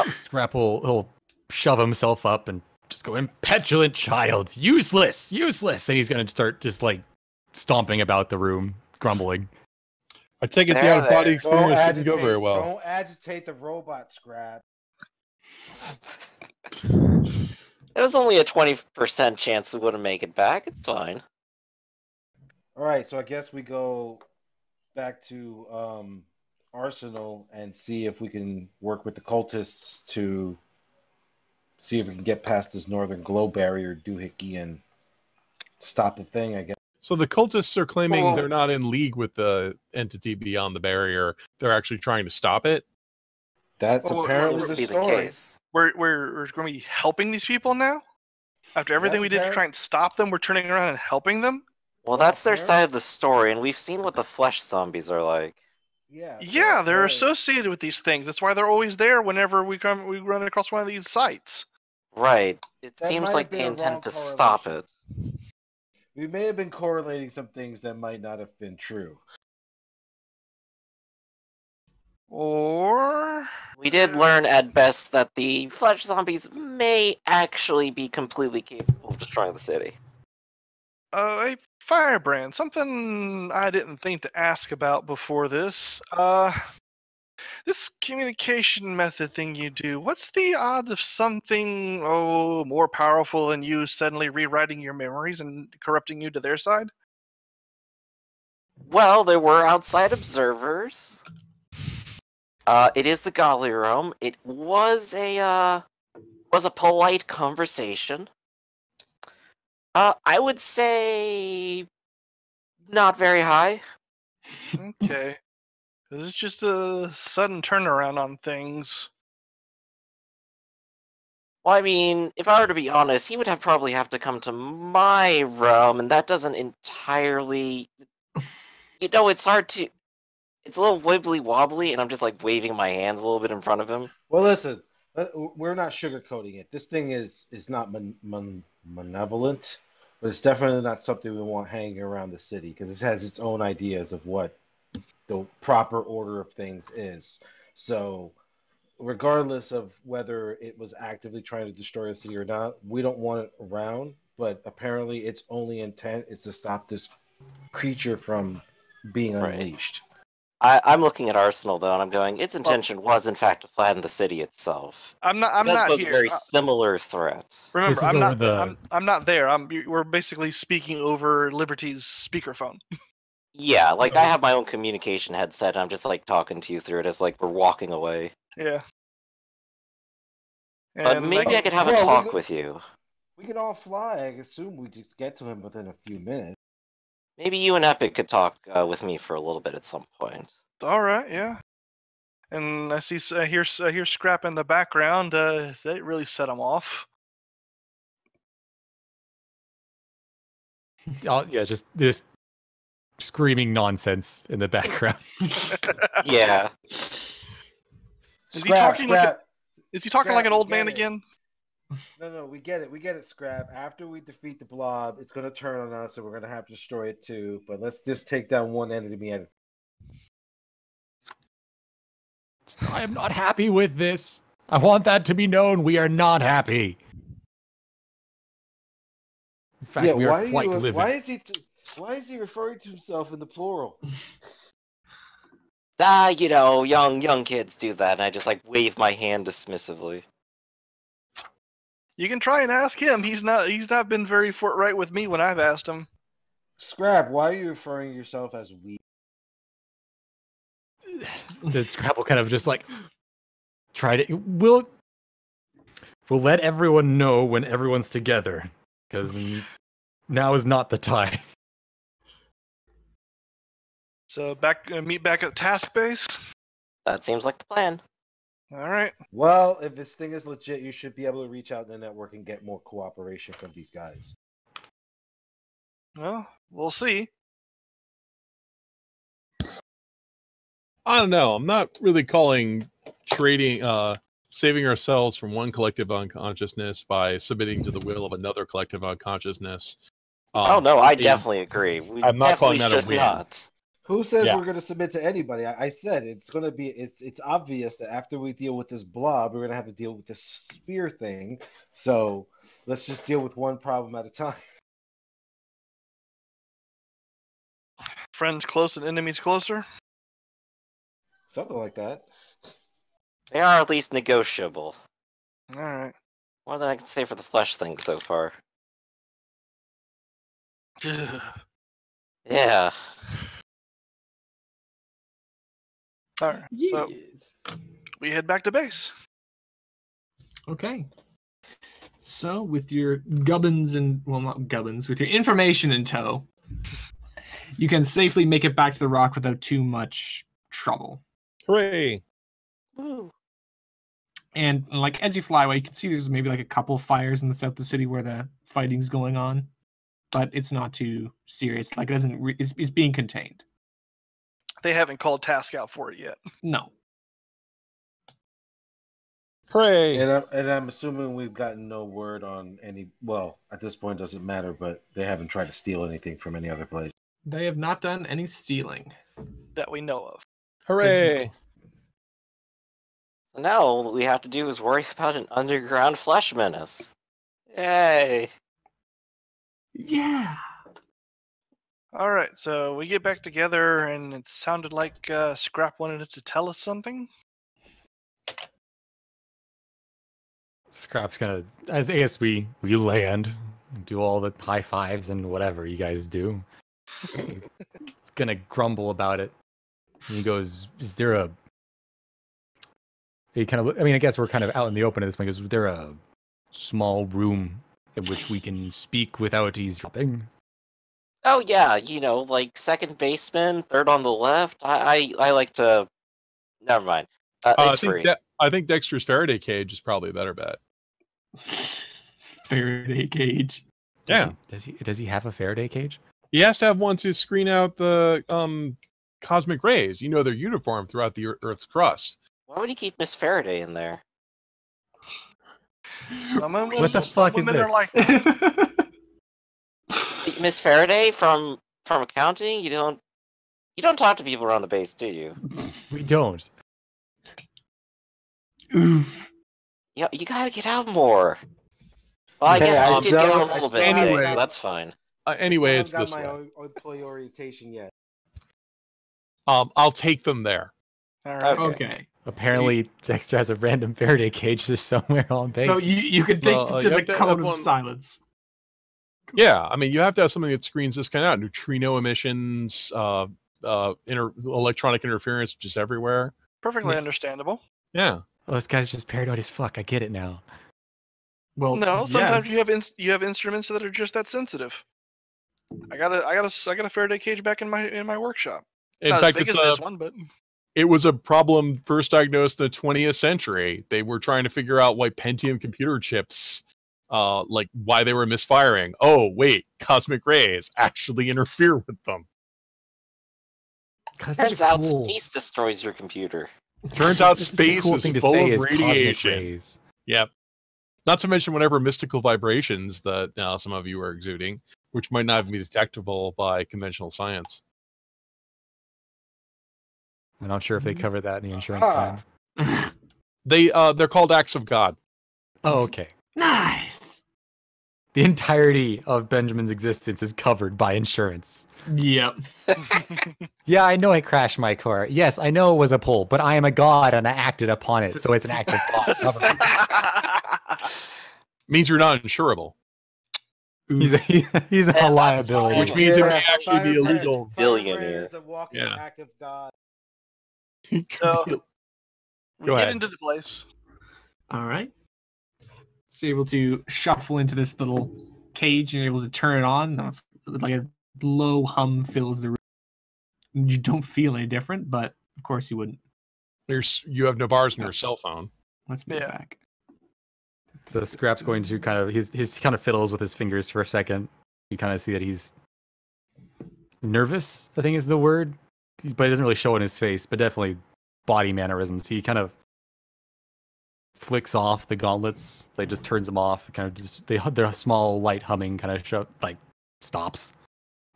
G: Scrapple, he'll shove himself up and just go, "Impetulant child, useless, useless," and he's gonna start just like stomping about the room, grumbling.
F: I take it the
D: There,
F: out-of-body
D: there.
F: experience didn't go very well.
E: Don't agitate the robot, Scrap.
D: There was only a 20% chance we wouldn't make it back. It's fine.
E: All right, so I guess we go back to Arsenal and see if we can work with the cultists to see if we can get past this Northern Glow barrier doohickey and stop the thing, I guess.
F: So the cultists are claiming
E: Well-
F: they're not in league with the entity beyond the barrier. They're actually trying to stop it.
E: That's
B: Well,
E: apparently
D: Seems to
E: the
D: be the
E: story.
D: case.
B: We're going to be helping these people now? After everything
E: That's
B: we did to
E: apparent.
B: try and stop them, we're turning around and helping them?
D: Well,
E: Well,
D: that's their
E: apparently-
D: side of the story, and we've seen what the flesh zombies are like.
E: Yeah.
B: Yeah, they're
E: so-
B: associated with these things. That's why they're always there whenever we run across one of these sites.
D: Right. It
E: That might
D: seems
E: have
D: like
E: been
D: they
E: a
D: intend
E: wrong
D: to stop
E: correlation.
D: it.
E: We may have been correlating some things that might not have been true.
B: Or
D: We did learn at best that the flesh zombies may actually be completely capable of destroying the city.
B: A firebrand. Something I didn't think to ask about before this. This communication method thing you do, what's the odds of something, more powerful than you suddenly rewriting your memories and corrupting you to their side?
D: Well, there were outside observers. It is the Golly Realm. It was a polite conversation. I would say not very high.
B: Okay. This is just a sudden turnaround on things.
D: Well, I mean, if I were to be honest, he would probably have to come to my realm, and that doesn't entirely... it's hard to... It's a little wibbly wobbly, and I'm just like waving my hands a little bit in front of him.
E: Well, listen, we're not sugarcoating it. This thing is not malevolent, but it's definitely not something we want hanging around the city because it has its own ideas of what the proper order of things is. So, regardless of whether it was actively trying to destroy the city or not, we don't want it around. But apparently, its only intent is to stop this creature from being
D: Right.
E: unleashed.
D: I'm looking at Arsenal though, and I'm going. Its intention was, in fact, to flatten the city itself.
B: I'm
D: It
B: not
D: does pose
B: here.
D: a very similar threat.
B: Remember,
G: This is
B: I'm
G: over
B: not.
G: the-
B: I'm not there. We're basically speaking over Liberty's speakerphone.
D: Yeah, like I have my own communication headset. And I'm just like talking to you through it as like we're walking away.
B: Yeah.
D: But
B: And
D: maybe I could have a
E: Well,
D: talk with you.
E: We can all fly. I assume we just get to him within a few minutes.
D: Maybe you and Epic could talk with me for a little bit at some point.
B: all right, yeah. And I see, I hear Scrap in the background. That really set him off.
G: Yeah, just this screaming nonsense in the background.
D: Yeah.
B: Is he talking like an old man
E: get it.
B: again?
E: No, we get it, Scrap. After we defeat the blob, it's going to turn on us, and we're going to have to destroy it too. But let's just take down one enemy at a
G: I am not happy with this. I want that to be known. We are not happy. In fact, we are quite livid.
E: why is he referring to himself in the plural?
D: Young kids do that, and I just like wave my hand dismissively.
B: You can try and ask him. He's not been very forthright with me when I've asked him.
E: Scrap, why are you referring to yourself as we?
G: That Scrapple kind of just like tried it. We'll let everyone know when everyone's together, because now is not the time.
B: So meet back at task base.
D: That seems like the plan.
B: All right.
E: Well, if this thing is legit, you should be able to reach out in the network and get more cooperation from these guys.
B: Well, we'll see.
F: I don't know. I'm not really calling trading, saving ourselves from one collective unconsciousness by submitting to the will of another collective unconsciousness.
D: Oh no, I definitely agree. We
F: I'm not calling
D: definitely
F: that a
D: should
F: win.
D: not.
E: Who says
F: Yeah.
E: we're going to submit to anybody? I said it's going to be. It's obvious that after we deal with this blob, we're going to have to deal with this spear thing. So let's just deal with one problem at a time.
B: Friends close and enemies closer.
E: Something like that.
D: They are at least negotiable.
B: All right.
D: More than I can say for the flesh thing so far. Yeah.
B: All right. So we head back to base.
C: Okay. So with your gubbins and not gubbins, with your information in tow, you can safely make it back to the rock without too much trouble.
F: Hooray!
D: Woo.
C: And like as you fly away, you can see there's maybe like a couple fires in the south of the city where the fighting's going on, but it's not too serious. Like it doesn't. It's being contained.
B: They haven't called task out for it yet.
C: No.
F: Hooray!
E: And I'm assuming we've gotten no word on any. Well, at this point, it doesn't matter. But they haven't tried to steal anything from any other place.
C: They have not done any stealing.
B: That we know of.
F: Hooray!
D: So now all we have to do is worry about an underground flesh menace. Yay!
C: Yeah.
B: All right, so we get back together, and it sounded like Scrap wanted to tell us something.
G: Scrap's gonna, as I guess we land, do all the high fives and whatever you guys do. It's gonna grumble about it. And he goes, "Is there a?" He kind of, I mean, I guess we're kind of out in the open at this point. He goes, "Is there a small room in which we can speak without eavesdropping?"
D: Oh yeah, you know, like second baseman, third on the left. I like to. Never mind. It's free.
F: I think Dexter's Faraday cage is probably a better bet.
C: Faraday cage.
G: Does he have a Faraday cage?
F: He has to have one to screen out the cosmic rays. You know, they're uniform throughout the Earth's crust.
D: Why would you keep Miss Faraday in there?
G: What the fuck is this?
B: Like that.
D: Miss Faraday from accounting. You don't talk to people around the base, do you?
G: We don't.
C: Oof.
D: Yeah, you gotta get out more. Well, I guess you did get out a little bit
F: anyway,
D: today, so that's fine.
F: Anyway, it's
E: I
F: this
E: haven't got
F: way.
E: my employee orientation yet.
F: I'll take them there.
B: All right.
C: Okay.
G: Apparently, Dexter has a random Faraday cage just somewhere on base.
C: So you could take
F: Well,
C: to
F: you
C: the
F: have to
C: cone
F: have
C: of
F: one-
C: silence.
F: Yeah, I mean, you have to have something that screens this kind of out. Neutrino emissions, electronic interference, just everywhere.
B: Perfectly
G: Yes.
B: understandable.
F: Yeah.
G: Oh, this guy's just paranoid as fuck. I get it now.
C: Well,
B: No, sometimes
C: yes.
B: you have instruments that are just that sensitive. I got a Faraday cage back in my workshop.
F: In
B: Not
F: fact,
B: as big
F: it's
B: as this one, but
F: it was a problem first diagnosed in the 20th century. They were trying to figure out why Pentium computer chips, like why they were misfiring. Oh, wait, cosmic rays actually interfere with them.
G: God, that's
D: Turns
G: such a
D: out
G: cool.
D: space destroys your computer.
F: Turns out
G: This is a
F: space
G: cool
F: is
G: thing to
F: full
G: say
F: of
G: is cosmic
F: radiation.
G: rays.
F: Yep. Not to mention whatever mystical vibrations that some of you are exuding, which might not be detectable by conventional science.
G: I'm not sure if they cover that in the insurance
E: Aha.
G: plan.
F: They're called acts of God.
G: Oh, okay.
C: Nice.
G: The entirety of Benjamin's existence is covered by insurance.
C: Yep.
G: Yeah, I know I crashed my car. Yes, I know it was a pole, but I am a god and I acted upon it, so it's an act of God. Covered.
F: Means you're not insurable.
G: He's a liability.
F: Which means it may
E: Yeah,
F: actually be
E: Firebrand-
F: illegal.
D: Billionaire.
E: Firebrand is a walking
F: Yeah.
E: act of God.
B: So- we
F: Go
B: get
F: ahead.
B: into the place.
C: All right. So you're able to shuffle into this little cage and you're able to turn it on. Like a low hum fills the room. You don't feel any different, but of course you wouldn't.
F: You have no bars in your cell phone.
C: Let's move
B: Yeah.
C: back.
G: So Scrap's going to kind of he's kind of fiddles with his fingers for a second. You kind of see that he's nervous, I think is the word, but it doesn't really show in his face, but definitely body mannerisms. He kind of flicks off the gauntlets, like just turns them off, kind of just their small light humming kind of stops,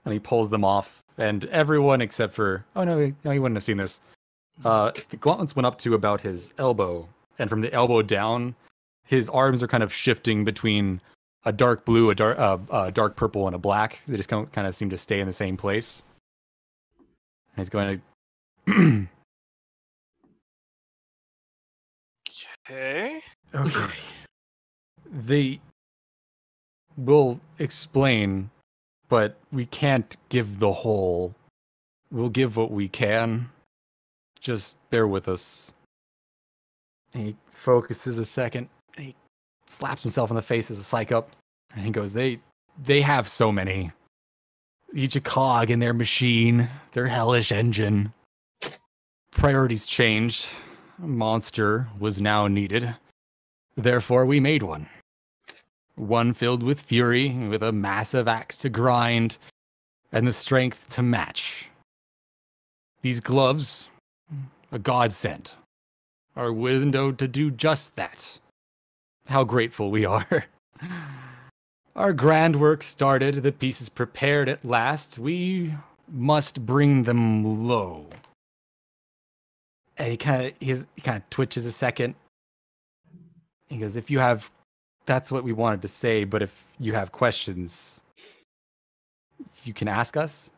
G: and he pulls them off, and everyone except for he wouldn't have seen this. The gauntlets went up to about his elbow, and from the elbow down, his arms are kind of shifting between a dark blue, a dark purple, and a black. They just kind of seem to stay in the same place. And he's going to.
B: Okay.
G: Okay. They will explain, but we can't give the whole. We'll give what we can. Just bear with us. And he focuses a second. And he slaps himself in the face as a psych up. And he goes, They have so many. Each a cog in their machine, their hellish engine. Priorities changed. A monster was now needed. Therefore, we made one. One filled with fury, with a massive axe to grind, and the strength to match. These gloves, a godsend, are windowed to do just that. How grateful we are. Our grand work started, the pieces prepared at last. We must bring them low. And he kind of twitches a second. He goes, that's what we wanted to say, but if you have questions, you can ask us.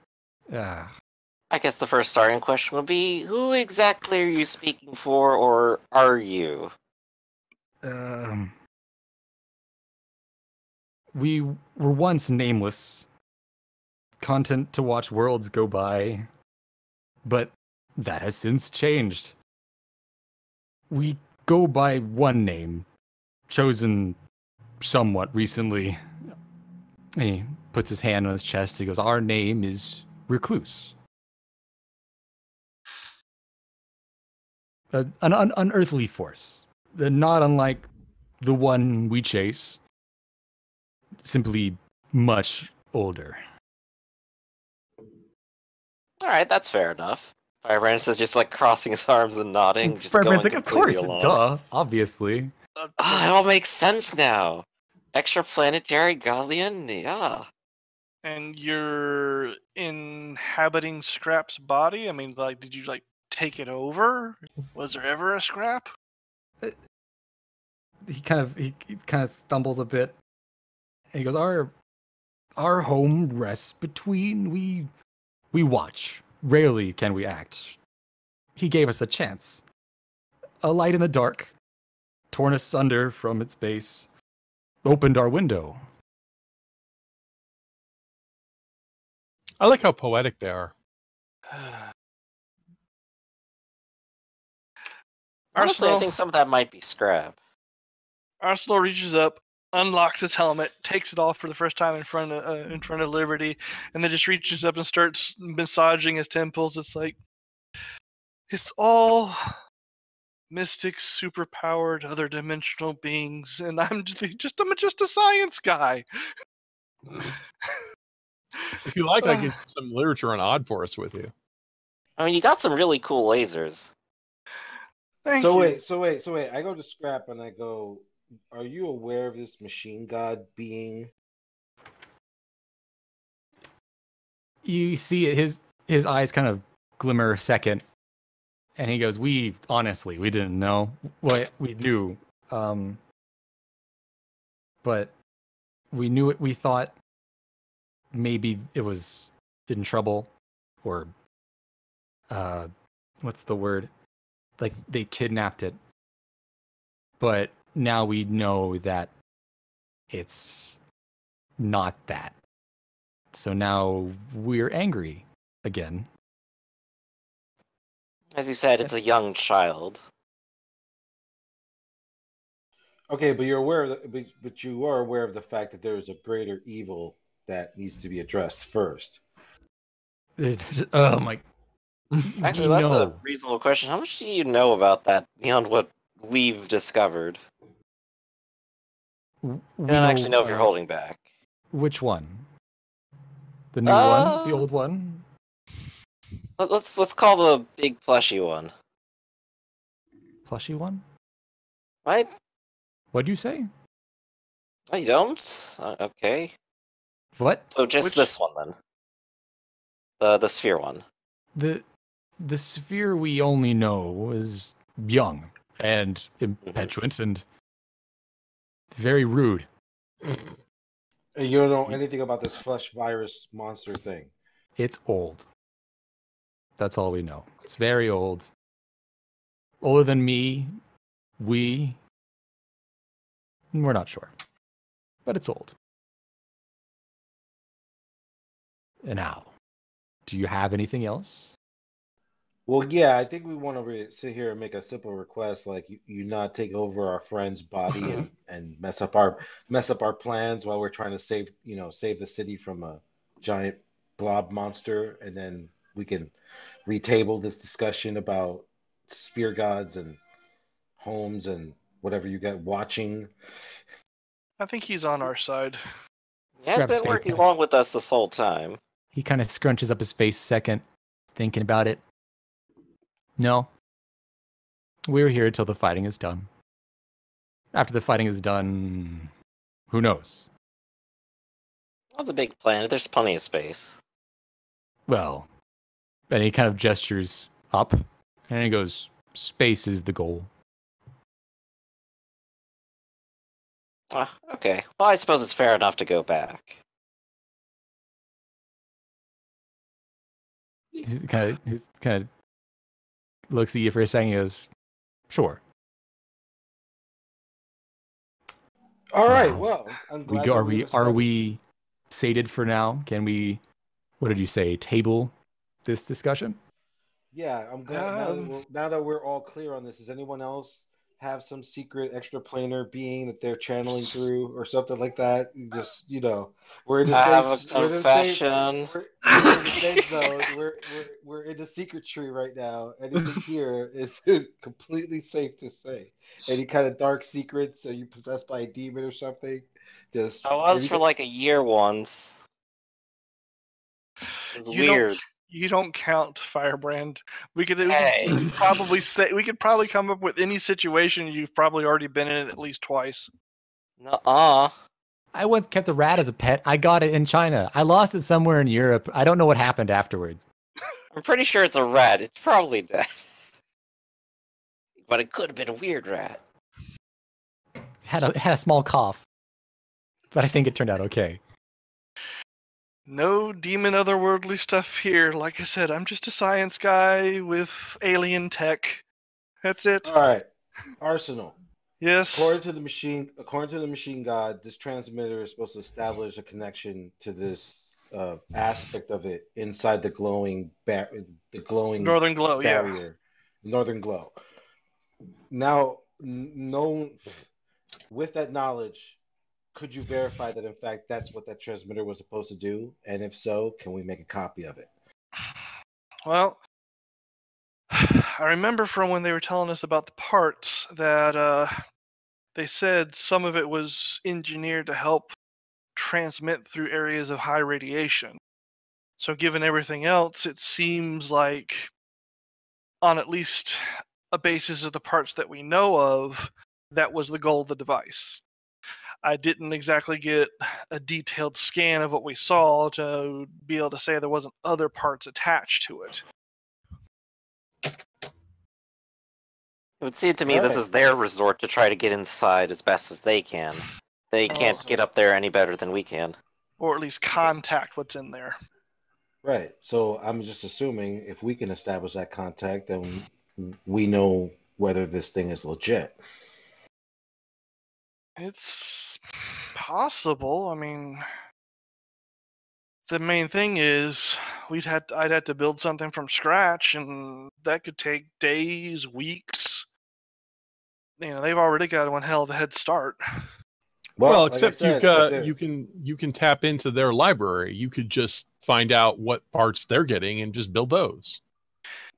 D: I guess the first starting question would be, who exactly are you speaking for, or are you?
G: We were once nameless, content to watch worlds go by, but that has since changed. We go by one name, chosen somewhat recently. And he puts his hand on his chest. He goes, "Our name is Recluse. An unearthly force, not unlike the one we chase, simply much older."
D: All right, that's fair enough. Firebrand is just like crossing his arms and nodding, just
G: Firebrand's
D: going
G: like, "Of
D: completely
G: course,
D: along.
G: duh, obviously."
D: Ah, it all makes sense now. Extraplanetary Galleon, yeah.
B: And you're inhabiting Scrap's body? I mean, like, did you, like, take it over? Was there ever a Scrap?
G: He kind of stumbles a bit. And he goes, Our home rests between. We watch. Rarely can we act. He gave us a chance. A light in the dark, torn asunder from its base, opened our window.
F: I like how poetic they are.
D: Honestly, I
B: Arsenal,
D: think some of that might be scrap.
B: Arsenal reaches up, unlocks his helmet, takes it off for the first time in front of Liberty, and then just reaches up and starts massaging his temples. It's like, it's all mystics, superpowered, other dimensional beings, and I'm just a science guy.
F: If you like, I can do some literature on Odd Forest with you.
D: I mean, you got some really cool lasers.
B: Thank
E: So
B: you.
E: wait. I go to Scrap and I go, are you aware of this machine god being?
G: You see his eyes kind of glimmer a second, and he goes, "We honestly, we didn't know. Well, we knew, but we knew it. We thought maybe it was in trouble, or what's the word? Like they kidnapped it. But now we know that it's not that. So now we're angry again."
D: As you said, it's a young child.
E: Okay, but you're aware of but you are aware of the fact that there is a greater evil that needs to be addressed first.
G: Oh my!
D: Actually,
G: We
D: that's a
G: know.
D: reasonable question. How much do you know about that beyond what we've discovered?
G: We
D: I don't actually know if you're
G: what-
D: holding back.
G: Which one? The new one? The old one?
D: Let's call the big plushy one.
G: Plushy one?
D: Right?
G: What'd you say?
D: Oh, you don't? Okay.
G: What?
D: So just
B: Which-
D: this one then. The sphere one.
G: The sphere we only know is young and impetuous and very rude.
E: And you don't know anything about this flesh virus monster thing.
G: It's old. That's all we know. It's very old. Older than me. We're not sure. But it's old. And now, do you have anything else?
E: Well, yeah, I think we want to sit here and make a simple request, like you not take over our friend's body and mess up our plans while we're trying to save the city from a giant blob monster, and then we can retable this discussion about spear gods and homes and whatever you got watching.
B: I think he's on our side.
D: He has been working along with us this whole time.
G: He kind of scrunches up his face a second, thinking about it. No. We're here till the fighting is done. After the fighting is done, who knows?
D: That's a big planet. There's plenty of space.
G: Well, and he kind of gestures up, and he goes, "Space is the goal."
D: Okay. Well, I suppose it's fair enough to go back.
G: He kind of looks at you for a second. He goes, "Sure."
E: All right.
G: Now,
E: Well, I'm
G: we
E: glad
G: go.
E: that
G: Are
E: we've
G: we
E: established.
G: sated for now? Can we? What did you say? Table this discussion?
E: Yeah, I'm glad
B: Um,
E: now that we're all clear on this. Does anyone else have some secret extraplanar being that they're channeling through or something like that? You just we're in a
D: I have a
E: safe
D: confession.
E: we're in the safe zone. We're in the secret tree right now. Anything here is completely safe to say. Any kind of dark secrets? Are you possessed by a demon or something? Just
D: I was for
E: anything.
D: like a year once. It was
B: you don't
D: weird.
B: you don't count, Firebrand. We
D: Hey.
B: could probably say we could probably come up with any situation you've probably already been in at least twice.
D: Nuh-uh.
G: I once kept a rat as a pet. I got it in China. I lost it somewhere in Europe. I don't know what happened afterwards.
D: I'm pretty sure it's a rat. It's probably dead. But it could have been a weird rat.
G: It had a small cough, but I think it turned out okay.
B: No demon otherworldly stuff here. Like I said, I'm just a science guy with alien tech. That's it.
E: All right, Arsenal.
B: Yes.
E: According to the machine god, this transmitter is supposed to establish a connection to this aspect of it inside the glowing
B: Northern Glow, yeah.
E: barrier, northern glow. Now, no, with that knowledge, could you verify that in fact that's what that transmitter was supposed to do? And if so, can we make a copy of it?
B: Well, I remember from when they were telling us about the parts that they said some of it was engineered to help transmit through areas of high radiation. So given everything else, it seems like on at least a basis of the parts that we know of, that was the goal of the device. I didn't exactly get a detailed scan of what we saw to be able to say there wasn't other parts attached to it.
D: It would seem to me
E: All
D: this
E: right.
D: is their resort to try to get inside as best as they can. They can't
E: Also-
D: get up there any better than we can.
B: Or at least contact what's in there.
E: Right. So I'm just assuming if we can establish that contact, then we know whether this thing is legit.
B: It's possible. I mean, the main thing is I'd have to build something from scratch, and that could take days, weeks. They've already got one hell of a head start.
E: Well, like I
F: except
E: said,
F: you can tap into their library. You could just find out what parts they're getting and just build those.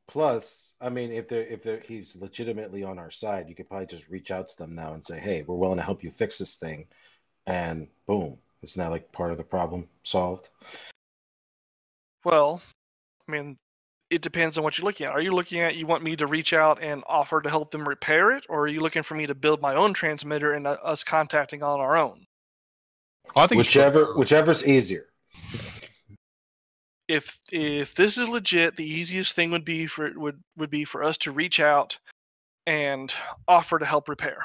E: plus, I mean, if he's legitimately on our side, you could probably just reach out to them now and say, "Hey, we're willing to help you fix this thing," and boom, it's now like part of the problem solved.
B: Well, I mean, it depends on what you're looking at. Are you looking at you want me to reach out and offer to help them repair it, or are you looking for me to build my own transmitter and us contacting on our own?
F: I think
E: Whichever's easier.
B: If this is legit, the easiest thing would be for us to reach out and offer to help repair.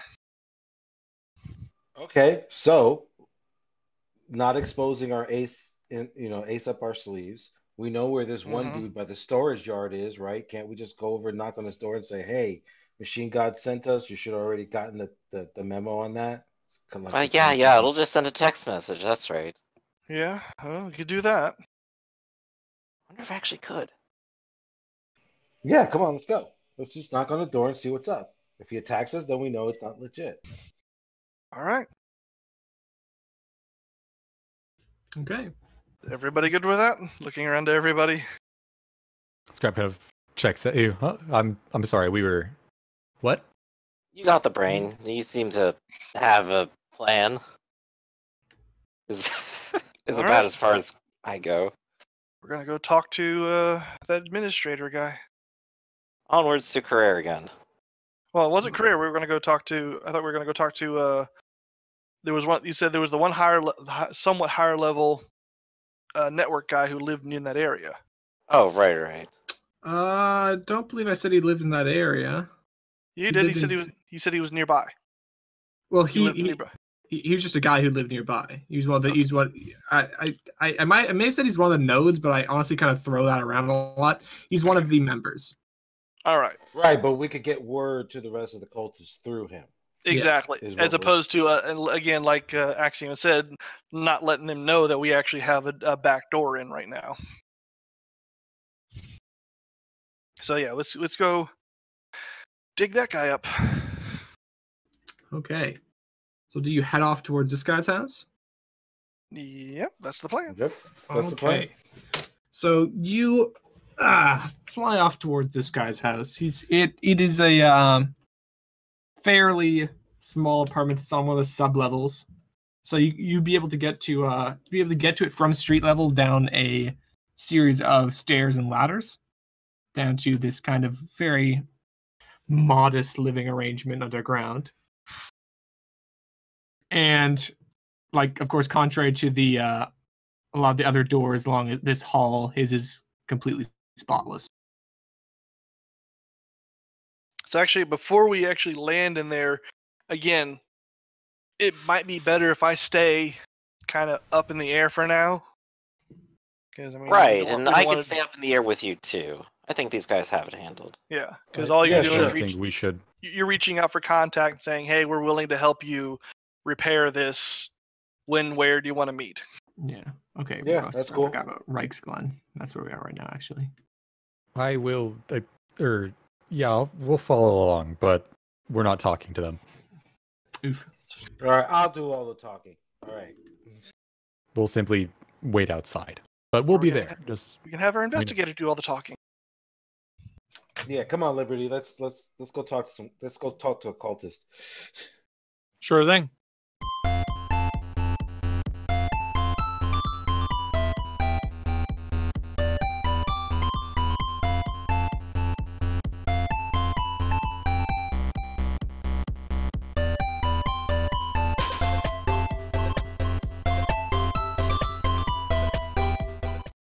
E: Okay, so not exposing our ace up our sleeves. We know where this one
B: Mhm.
E: dude by the storage yard is, right? Can't we just go over and knock on his door and say, "Hey, Machine God sent us. You should have already gotten the memo on that."
D: Yeah, it'll just send a text message. That's right.
B: Yeah, well, we could do that.
D: I wonder if I actually could.
E: Yeah, come on, let's go. Let's just knock on the door and see what's up. If he attacks us, then we know it's not legit.
B: All right.
C: Okay.
B: Everybody good with that? Looking around to everybody.
G: Scrap kind of checks at you. Huh? I'm sorry. We were what?
D: You got the brain. You seem to have a plan. Is
B: All
D: about
B: right.
D: as far as I go.
B: We're gonna go talk to that administrator guy.
D: Onwards to career again.
B: Well, it wasn't career. We were gonna go talk to. I thought we were gonna go talk to. There was one. You said there was the one somewhat higher level network guy who lived in that area.
D: Oh, right.
C: Don't believe I said he lived in that area.
B: You did.
C: lived in-
B: He said he was nearby.
C: Well,
B: He lived
C: he
B: nearby.
C: he was just a guy who lived nearby. He was one of the. He's what I may have said he's one of the nodes, but I honestly kind of throw that around a lot. He's one of the members.
B: All right.
E: Right, but we could get word to the rest of the cultists through him.
B: Exactly.
E: Yes,
B: As opposed to, and again, like Axiom said, not letting them know that we actually have a back door in right now. So yeah, let's go dig that guy up.
C: Okay. So do you head off towards this guy's house?
B: Yep, that's the plan.
E: Yep, that's the plan.
C: So you fly off towards this guy's house. It is a fairly small apartment. It's on one of the sub levels. So you'd be able to get to it from street level down a series of stairs and ladders down to this kind of very modest living arrangement underground. And like, of course, contrary to the a lot of the other doors along this hall, his is completely spotless.
B: So actually, before we actually land in there, again, it might be better if I stay kind of up in the air for now. Because I mean,
D: Right, and I can stay up in the air with you too. I think these guys have it handled.
B: Yeah, because all you're doing
G: I think we should.
B: You're reaching out for contact and saying, "Hey, we're willing to help you repair this. When, where do you want to meet?"
C: Yeah. Okay.
E: Yeah, that's cool.
C: I forgot about Reichsglen. That's where we are right now, actually.
G: I will, we'll follow along, but we're not talking to them.
C: Oof.
E: All right, I'll do all the talking. All right.
G: We'll simply wait outside, but we'll be there.
B: We can have our investigator do all the talking.
E: Yeah, come on, Liberty. Let's go talk to a cultist.
F: Sure thing.